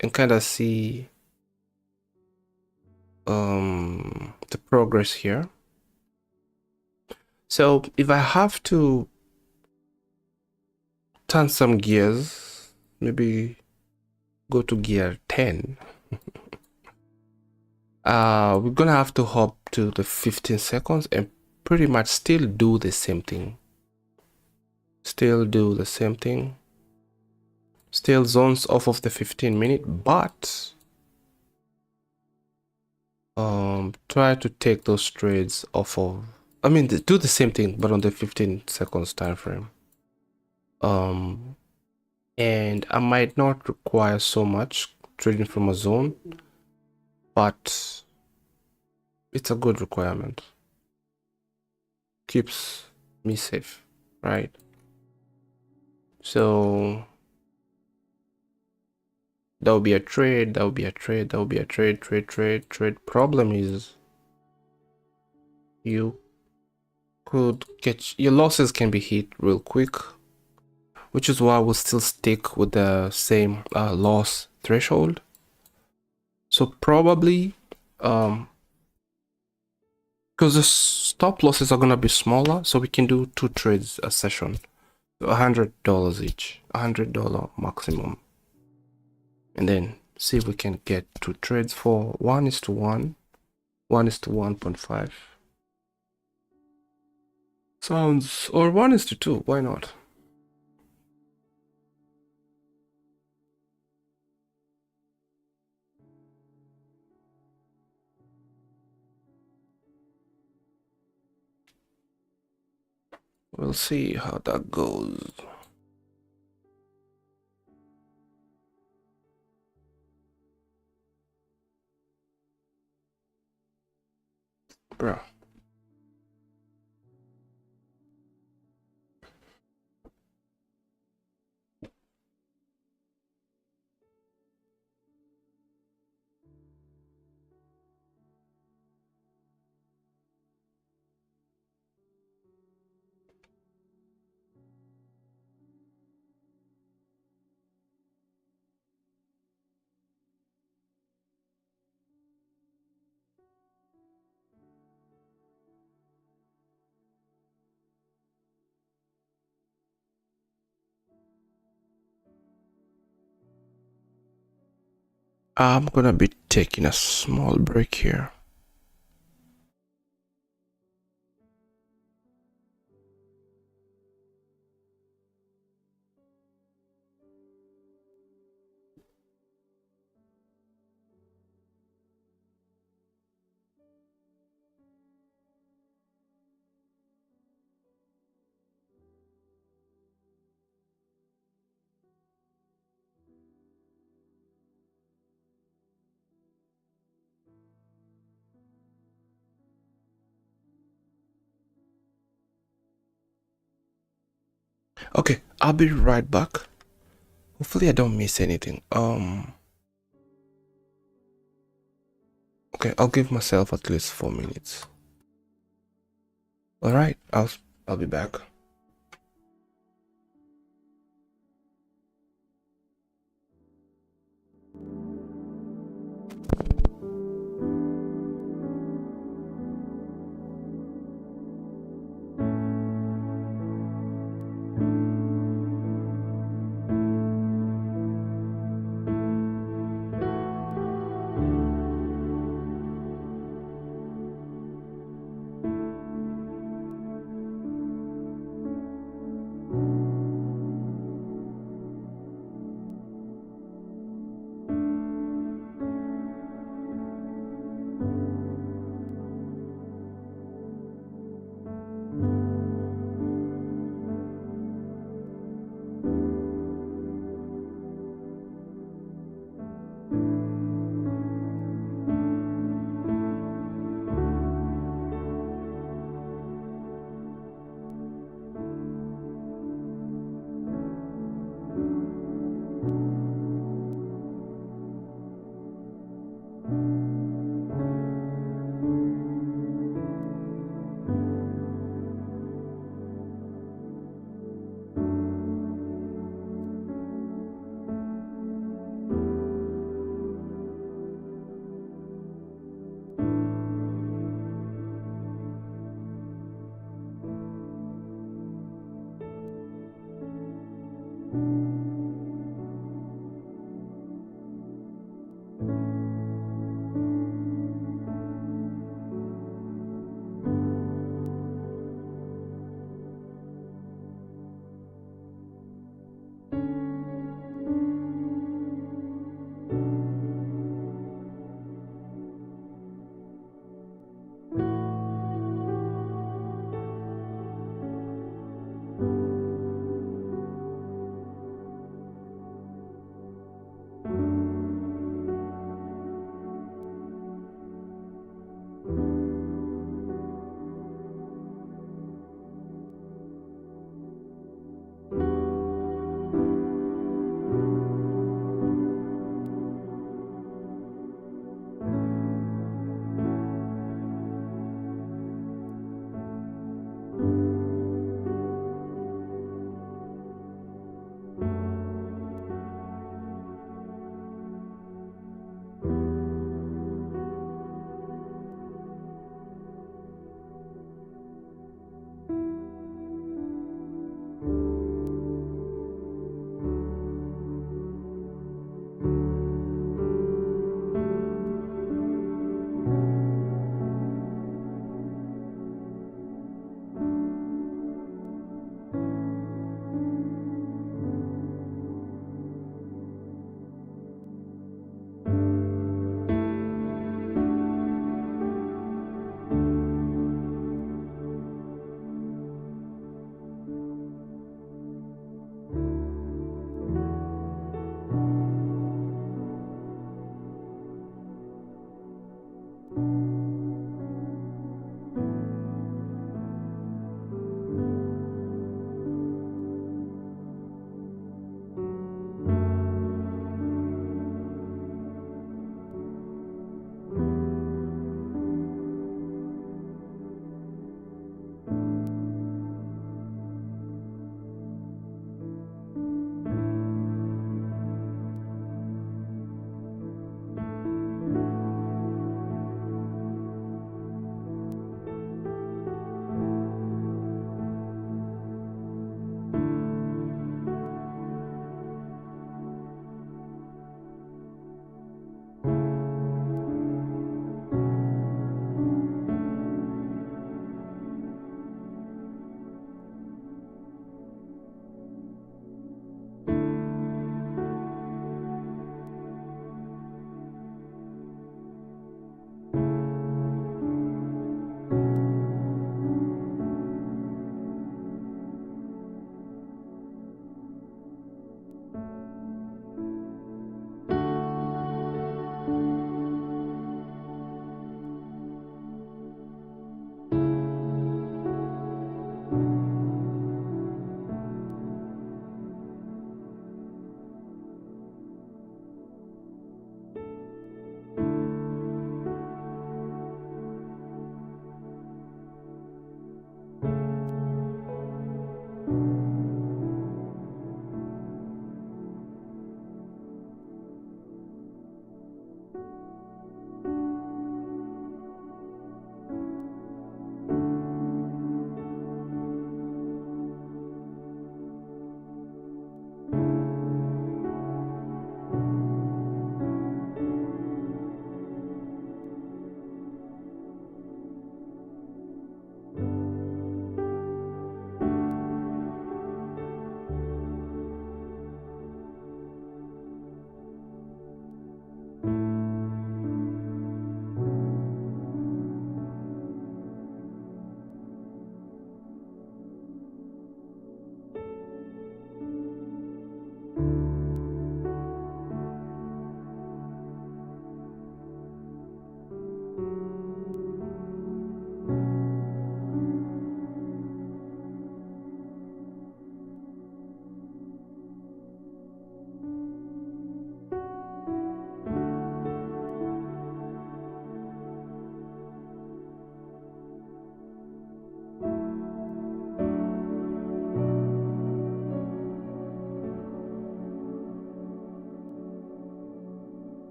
and kind of see the progress here. So if I have to turn some gears, maybe go to gear 10, we're gonna have to hop to the 15 seconds and pretty much still do the same thing. Still zones off of the 15-minute, but try to take those trades off of, I mean, do the same thing but on the 15 seconds time frame. And I might not require so much trading from a zone, but it's a good requirement. Keeps me safe, right? So that would be a trade, trade. Problem is you could get, your losses can be hit real quick, which is why we'll still stick with the same loss threshold. So probably because the stop losses are gonna be smaller, so we can do 2 trades a session, so $100 each, $100 maximum, and then see if we can get 2 trades for 1:1, 1:1.5 sounds, or 1:2, why not? We'll see how that goes. Bro. I'm gonna be taking a small break here. Okay, I'll be right back. Hopefully I don't miss anything. Okay, I'll give myself at least 4 minutes. All right, I'll be back.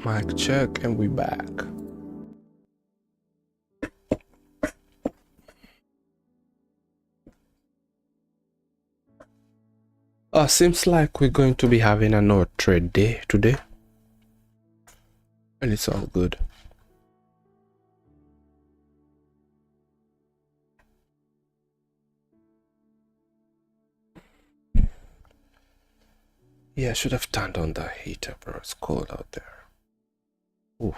Mic check, and we back. Seems like we're going to be having another trade day today, and it's all good. Yeah, I should have turned on the heater, bro. It's cold out there. Oof.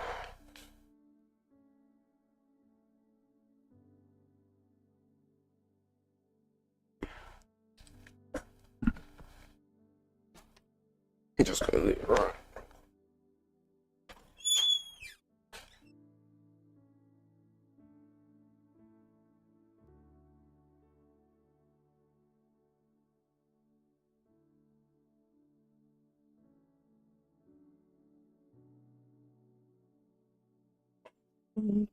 Just gonna leave it right.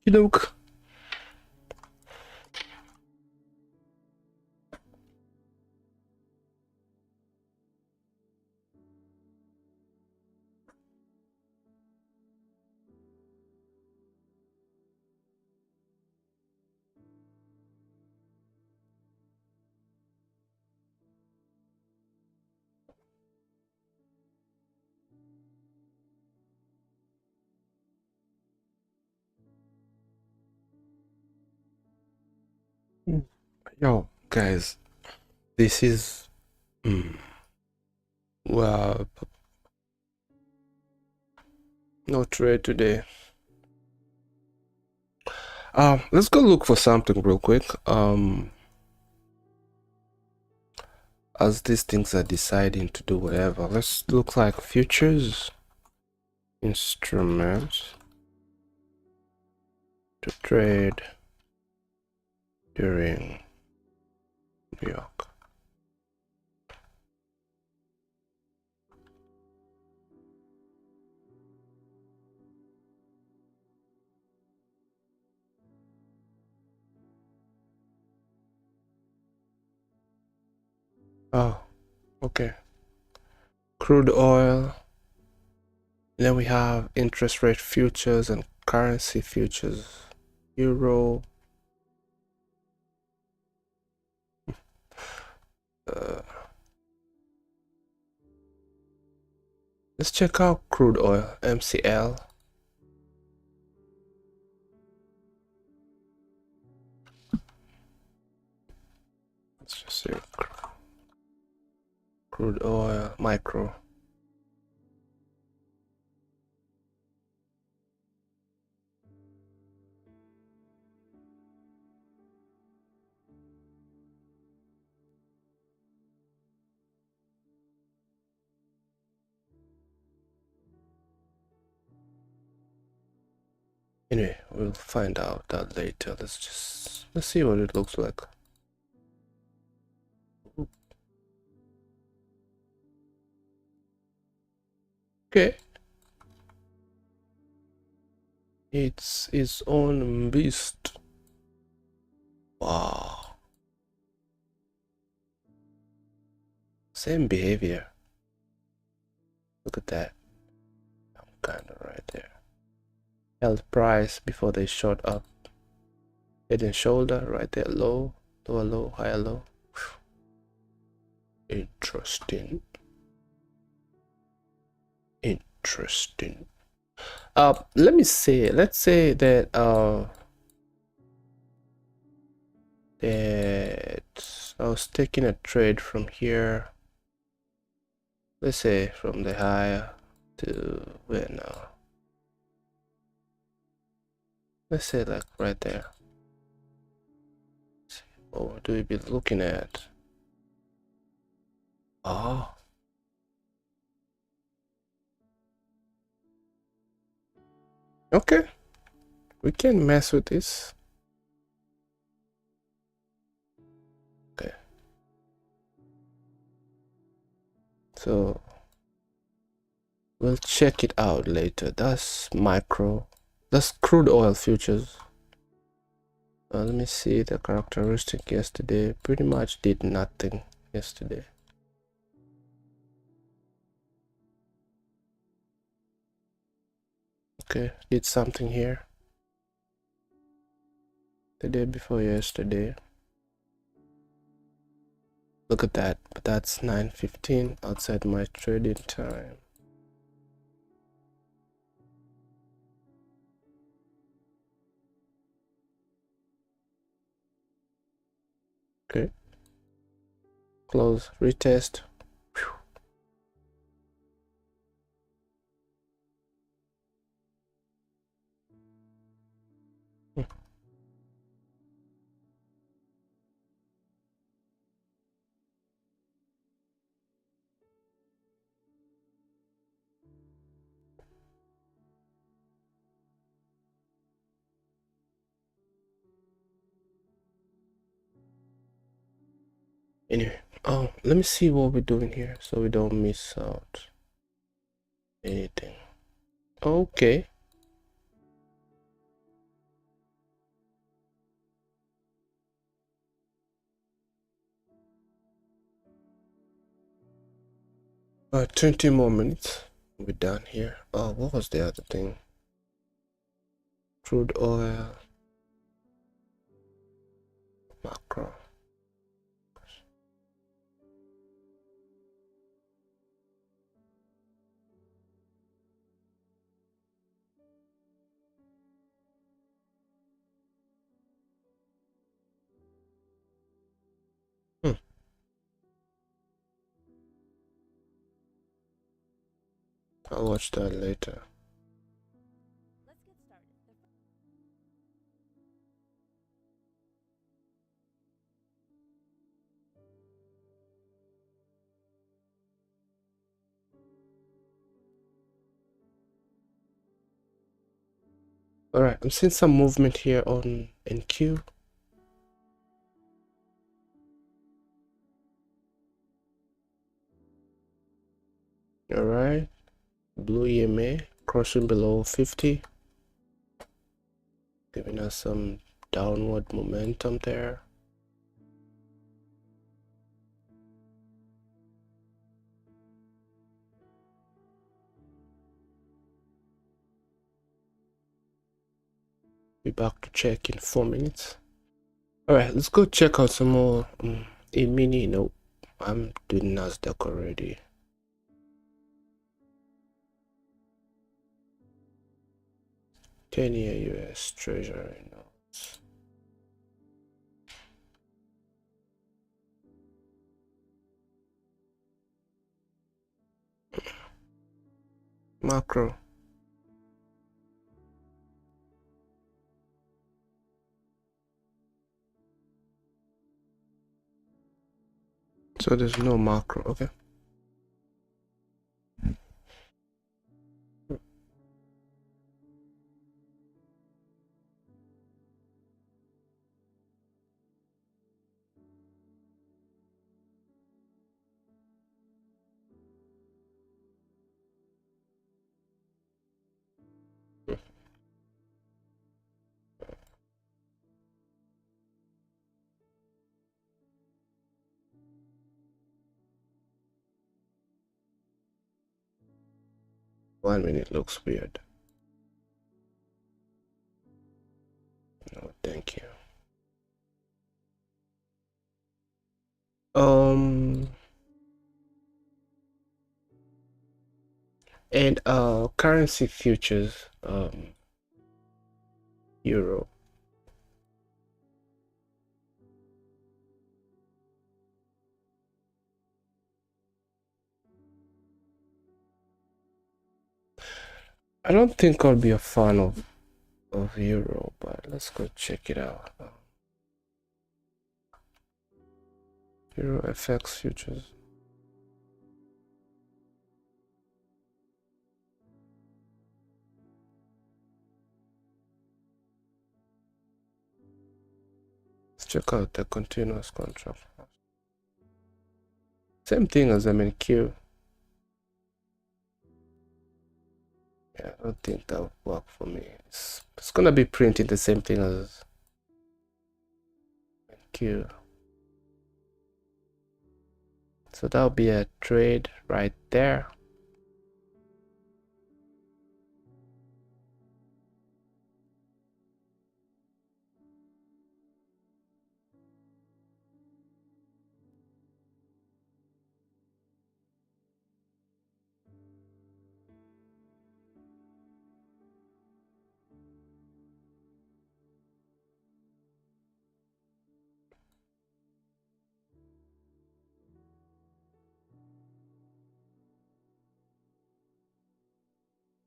Look. Yo, guys, this is well, no trade today. Let's go look for something real quick. As these things are deciding to do whatever, let's look like futures instruments to trade during New York. Oh, okay. Crude oil. Then we have interest rate futures and currency futures. Euro. Let's check out crude oil, MCL. Let's just see. Crude oil, micro. Anyway, we'll find out that later. Let's see what it looks like. Okay. It's its own beast. Wow. Same behavior. Look at that. I'm kind of right there. Held price before they shot up. Head and shoulder right there. Low, lower low, higher low. Interesting. Interesting. Let's say that that I was taking a trade from here. Let's say from the higher to where now? Let's say like right there. What do we be looking at? Oh. Okay. We can mess with this. Okay. So we'll check it out later. That's micro. That's crude oil futures. Let me see the characteristic yesterday. Pretty much did nothing yesterday. Okay, did something here the day before yesterday. Look at that, but that's 9:15 outside my trading time. Okay, close, retest. Hmm. Anyway, oh, let me see what we're doing here so we don't miss out anything. Okay. About 20 more minutes. We're done here. Oh, what was the other thing? Crude oil, macro. Hmm. I'll watch that later. All right, I'm seeing some movement here on NQ. All right, blue EMA crossing below 50, giving us some downward momentum there. Be back to check in 4 minutes. All right, let's go check out some more E-mini. Nope, I'm doing Nasdaq already. 10-year US Treasury notes. Macro. So there's no macro, okay. 1 minute looks weird. No, thank you. And currency futures, euro. I don't think I'll be a fan of euro, but let's go check it out. Euro FX futures. Let's check out the continuous contract. Same thing as MNQ. Yeah, I don't think that would work for me. It's gonna be printing the same thing as MNQ. So that'll be a trade right there.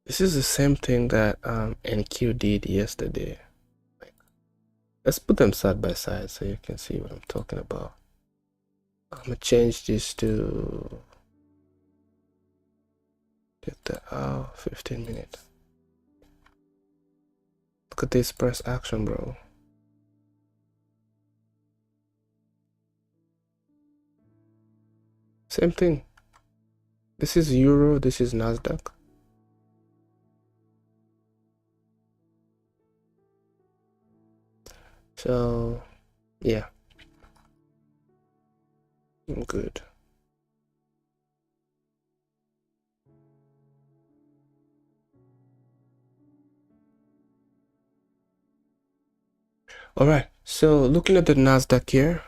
This is the same thing that NQ did yesterday. Let's put them side by side so you can see what I'm talking about. I'm gonna change this to get the 15 minutes. Look at this press action, bro. Same thing. This is Euro, this is Nasdaq. So yeah, I'm good. All right, so looking at the Nasdaq here,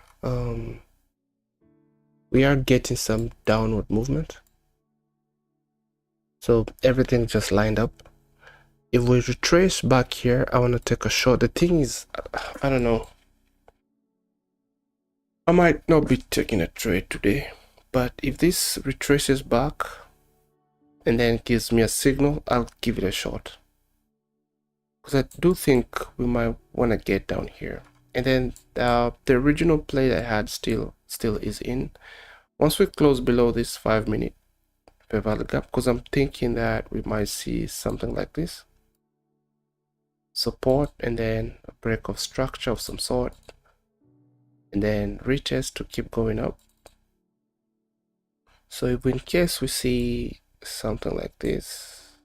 we are getting some downward movement. So everything just lined up. If we retrace back here, I want to take a short. The thing is, I don't know. I might not be taking a trade today, but if this retraces back and then gives me a signal, I'll give it a short. Because I do think we might want to get down here. And then the original play I had still is in. Once we close below this 5 minute fair value gap, because I'm thinking that we might see something like this. Support and then a break of structure of some sort. And then retest to keep going up. So if in case we see something like this,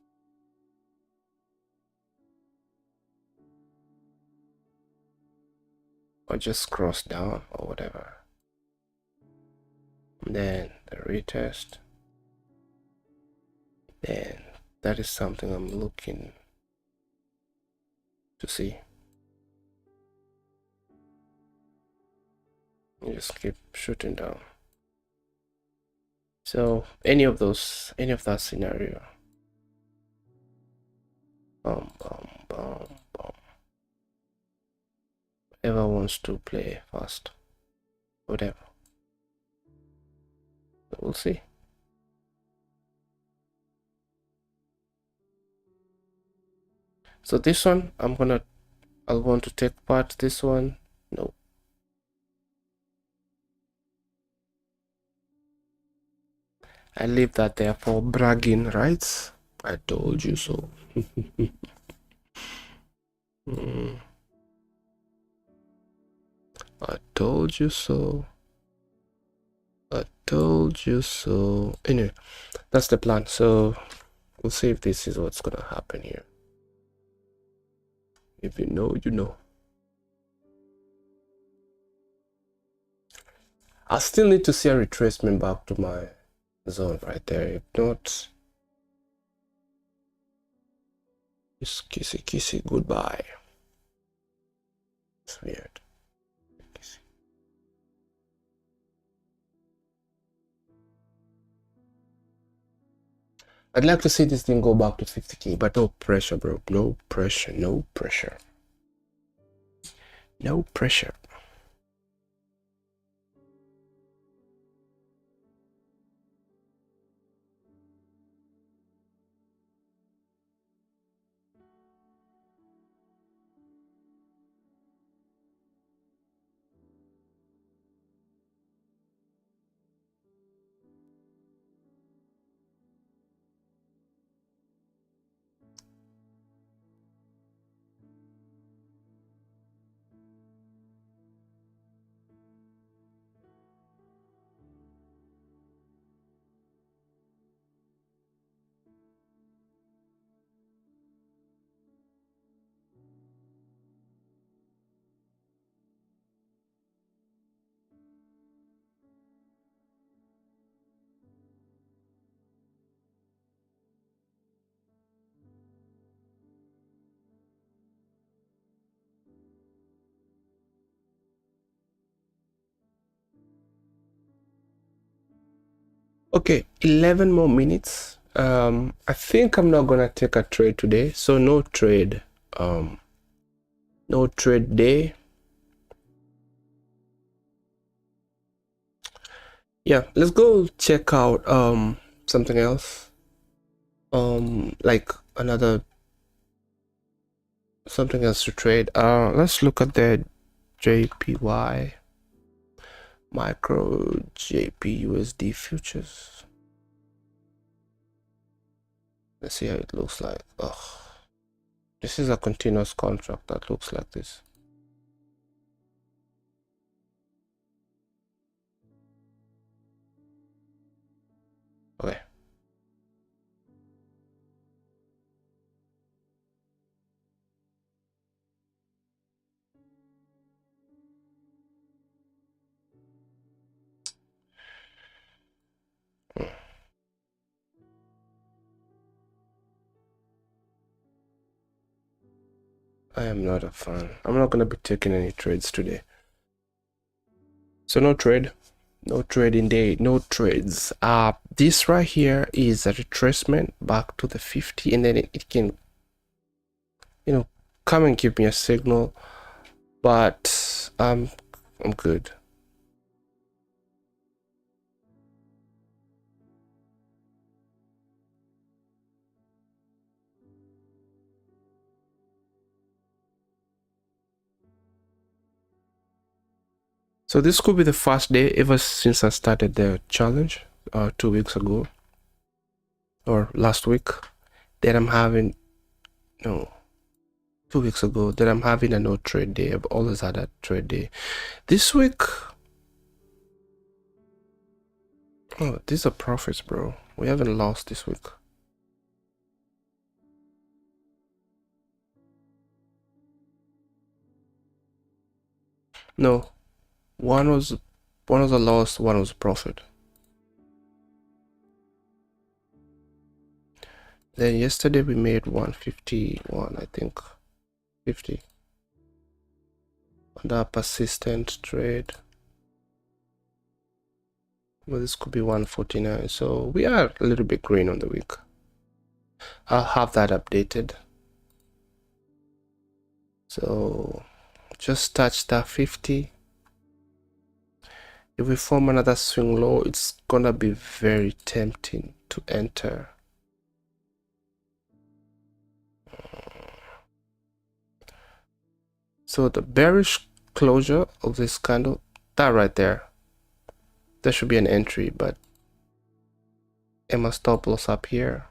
or just cross down or whatever, and then the retest, then that is something I'm looking to see. You just keep shooting down. So any of that scenario, whoever wants to play fast, whatever, we'll see. So this one, I'll want to take part. This one, no. I leave that there for bragging rights. I told you so. I told you so. I told you so. Anyway, that's the plan. So we'll see if this is what's gonna happen here. If you know, you know. I still need to see a retracement back to my zone right there. If not, it's kissy goodbye. It's weird. Kissy. I'd like to see this thing go back to 50k, but no pressure, bro. No pressure, no pressure. No pressure. Okay, 11 more minutes. I think I'm not gonna take a trade today, so no trade. No trade day. Yeah, let's go check out something else. Like another something else to trade. Let's look at the JPY micro JPUSD futures. Let's see how it looks like. Ugh. This is a continuous contract that looks like this. Okay. I am not a fan. I'm not gonna be taking any trades today. So no trade, no trading day, no trades. This right here is a retracement back to the 50, and then it can, you know, come and give me a signal, but I'm good. So this could be the first day ever since I started the challenge 2 weeks ago or last week that I'm having, no, 2 weeks ago that I'm having a no trade day. I've always had a trade day. This week, oh, these are profits, bro. We haven't lost this week. No, one was a loss, one was a profit. Then yesterday we made 151, I think, 50 on that persistent trade. Well, this could be 149, so we are a little bit green on the week. I'll have that updated. So just touch that 50. If we form another swing low, it's gonna be very tempting to enter. So the bearish closure of this candle, that right there should be an entry, but Emma stop loss up here.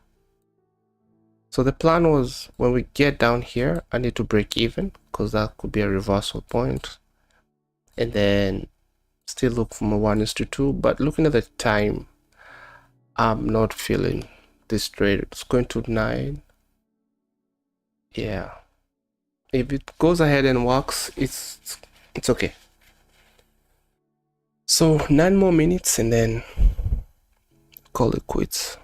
So the plan was when we get down here, I need to break even because that could be a reversal point, and then still look from a 1:2. But looking at the time, I'm not feeling this trade. It's going to 9. Yeah, if it goes ahead and works, it's okay. So 9 more minutes and then call it quits.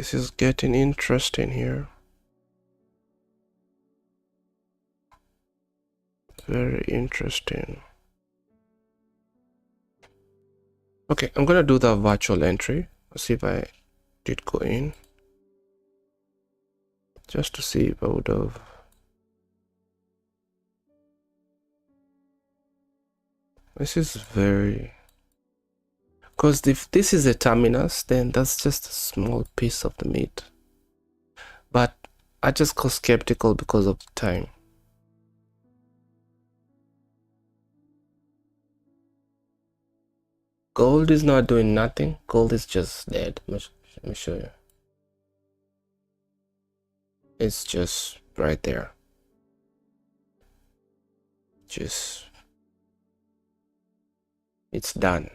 This is getting interesting here. Very interesting. Okay, I'm gonna do the virtual entry. Let's see if I did go in. Just to see if I would have. This is very. Because if this is a terminus, then that's just a small piece of the meat. But I just got skeptical because of the time. Gold is not doing nothing. Gold is just dead. Let me show you. It's just right there. It's done.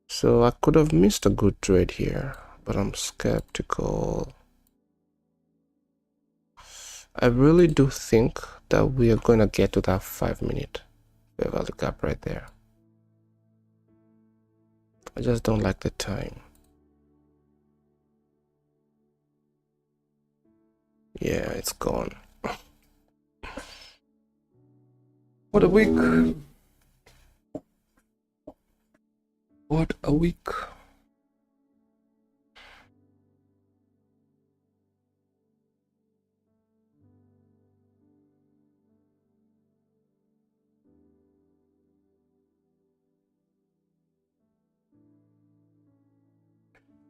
So I could have missed a good trade here, but I'm skeptical. I really do think that we are going to get to that 5-minute fair value gap right there. I just don't like the time. Yeah, it's gone. What a week. What a week.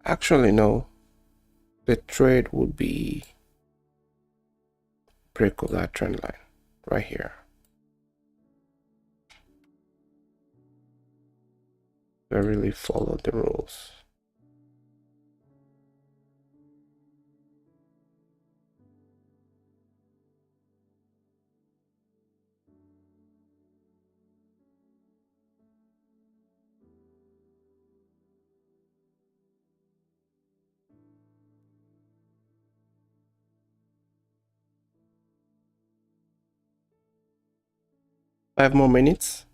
Actually, no. The trade would be break of that trend line right here. I really follow the rules. Five more minutes.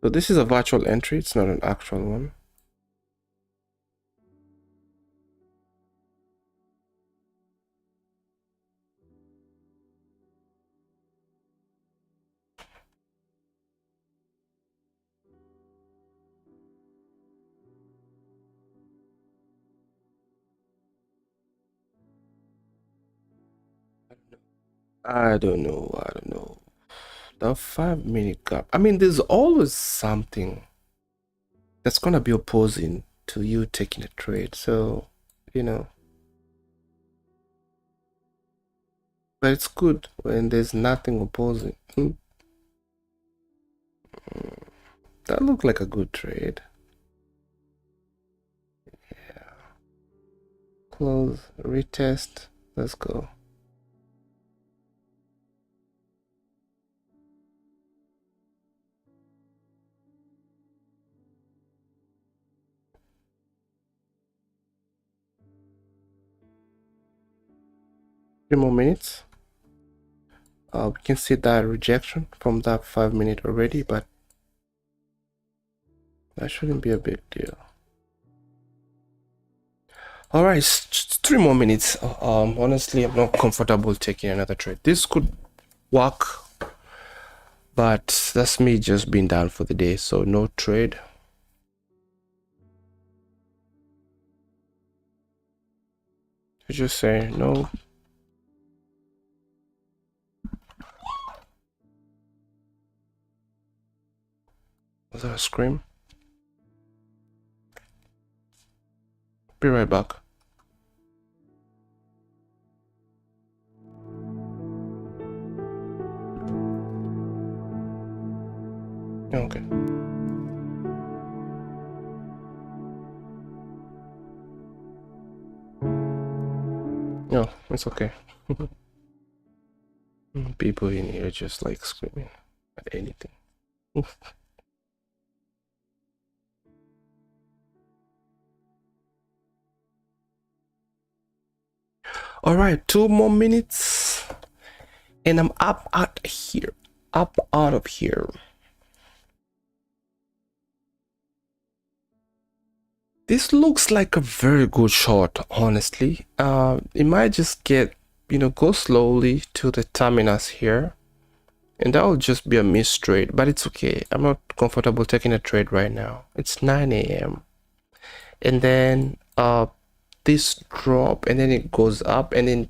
So this is a virtual entry. It's not an actual one. I don't know. The 5-minute gap. I mean, there's always something that's gonna be opposing to you taking a trade. So, you know. But it's good when there's nothing opposing. That looked like a good trade. Yeah. Close, retest. Let's go. Three more minutes. We can see that rejection from that 5-minute already, but that shouldn't be a big deal. All right, 3 more minutes. Honestly, I'm not comfortable taking another trade. This could work, but that's me just being down for the day, so no trade. I just say no. Was that a scream? Be right back. Okay. No, it's okay. People in here just like screaming at anything. All right, 2 more minutes and I'm up out here. Up out of here. This looks like a very good shot, honestly. It might just get, go slowly to the terminus here. And that will just be a missed trade, but it's okay. I'm not comfortable taking a trade right now. It's 9 a.m. And then this drop, and then it goes up, and then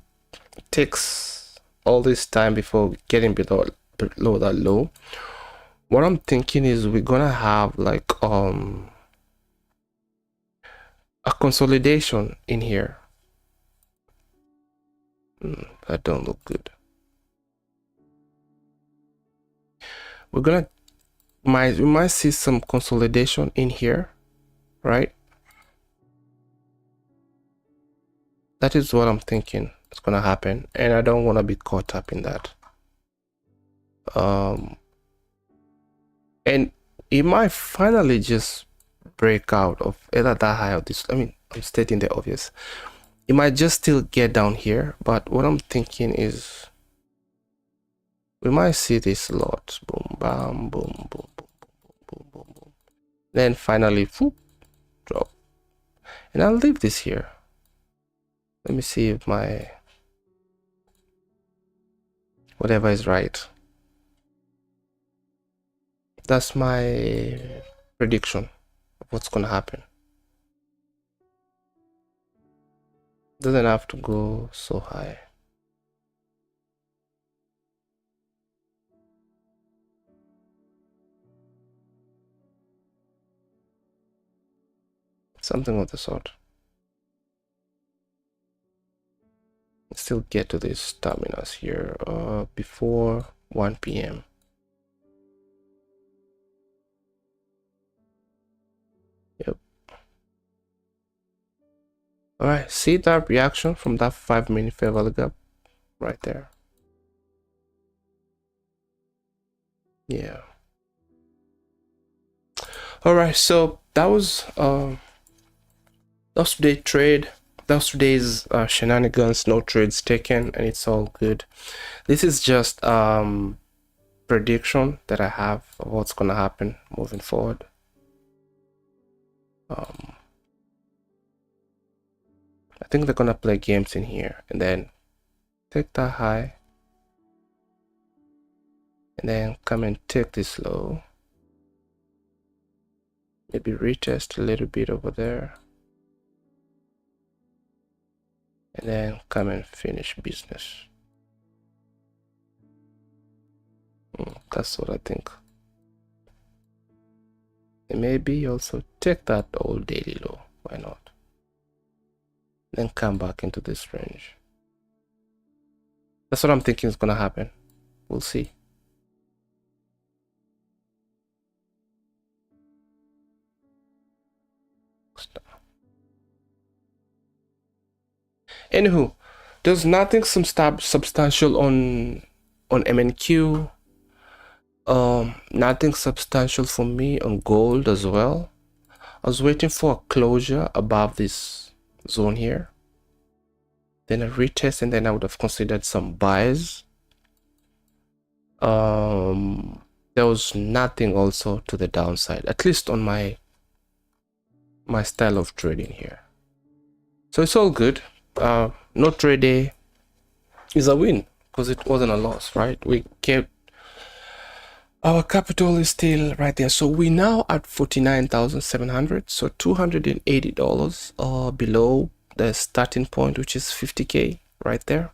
it takes all this time before getting below that low. What I'm thinking is we're gonna have like a consolidation in here. That don't look good. We might see some consolidation in here, right? That is what I'm thinking is gonna happen, and I don't want to be caught up in that. And it might finally just break out of either that high or this. I mean, I'm stating the obvious. It might just still get down here, but what I'm thinking is we might see this a lot. Boom, bam, boom, boom, boom, boom, boom, boom, boom. Then finally, whoop, drop. And I'll leave this here. Let me see if my whatever is right. That's my prediction of what's gonna happen. Doesn't have to go so high. Something of the sort. Still get to this terminus here before 1 p.m. Yep. All right, see that reaction from that 5-minute fair value gap right there. Yeah. All right, so that was today's trade. That was today's shenanigans. No trades taken, and it's all good. This is just prediction that I have of what's gonna happen moving forward. I think they're gonna play games in here and then take that high and then come and take this low, maybe retest a little bit over there, and then come and finish business. That's what I think. And maybe also take that old daily low, why not? Then come back into this range. That's what I'm thinking is gonna happen. We'll see. Anywho, there's nothing substantial on MNQ. Nothing substantial for me on gold as well. I was waiting for a closure above this zone here, then a retest, and then I would have considered some buys. There was nothing also to the downside, at least on my style of trading here. So it's all good. No trade day is a win because it wasn't a loss, right? We kept our capital is still right there. So we now at 49,700, so $280 below the starting point, which is 50k right there.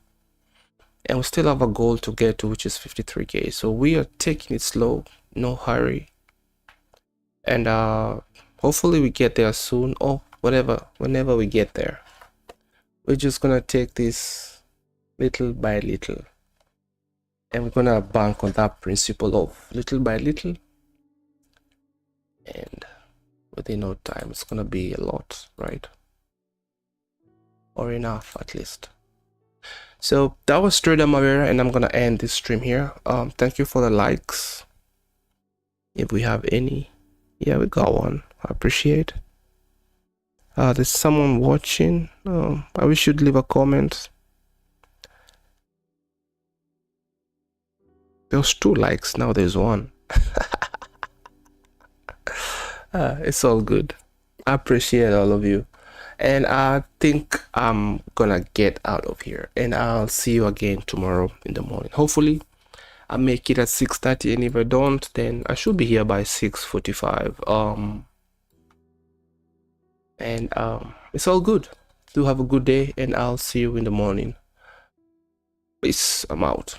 And we still have a goal to get to, which is 53k. So we are taking it slow, no hurry, and hopefully we get there soon, or whenever we get there. We're just gonna take this little by little, and we're gonna bank on that principle of little by little, and within no time it's gonna be a lot, right? Or enough, at least. So that was Trader Mavera, and I'm gonna end this stream here. Thank you for the likes, if we have any. Yeah, we got one. I appreciate. There's someone watching. I wish you'd leave a comment. There was 2 likes, now there's 1. It's all good. I appreciate all of you, and I think I'm gonna get out of here, and I'll see you again tomorrow in the morning. Hopefully I make it at 6:30, and if I don't, then I should be here by 6:45. It's all good. Do have a good day, and I'll see you in the morning. Peace. I'm out.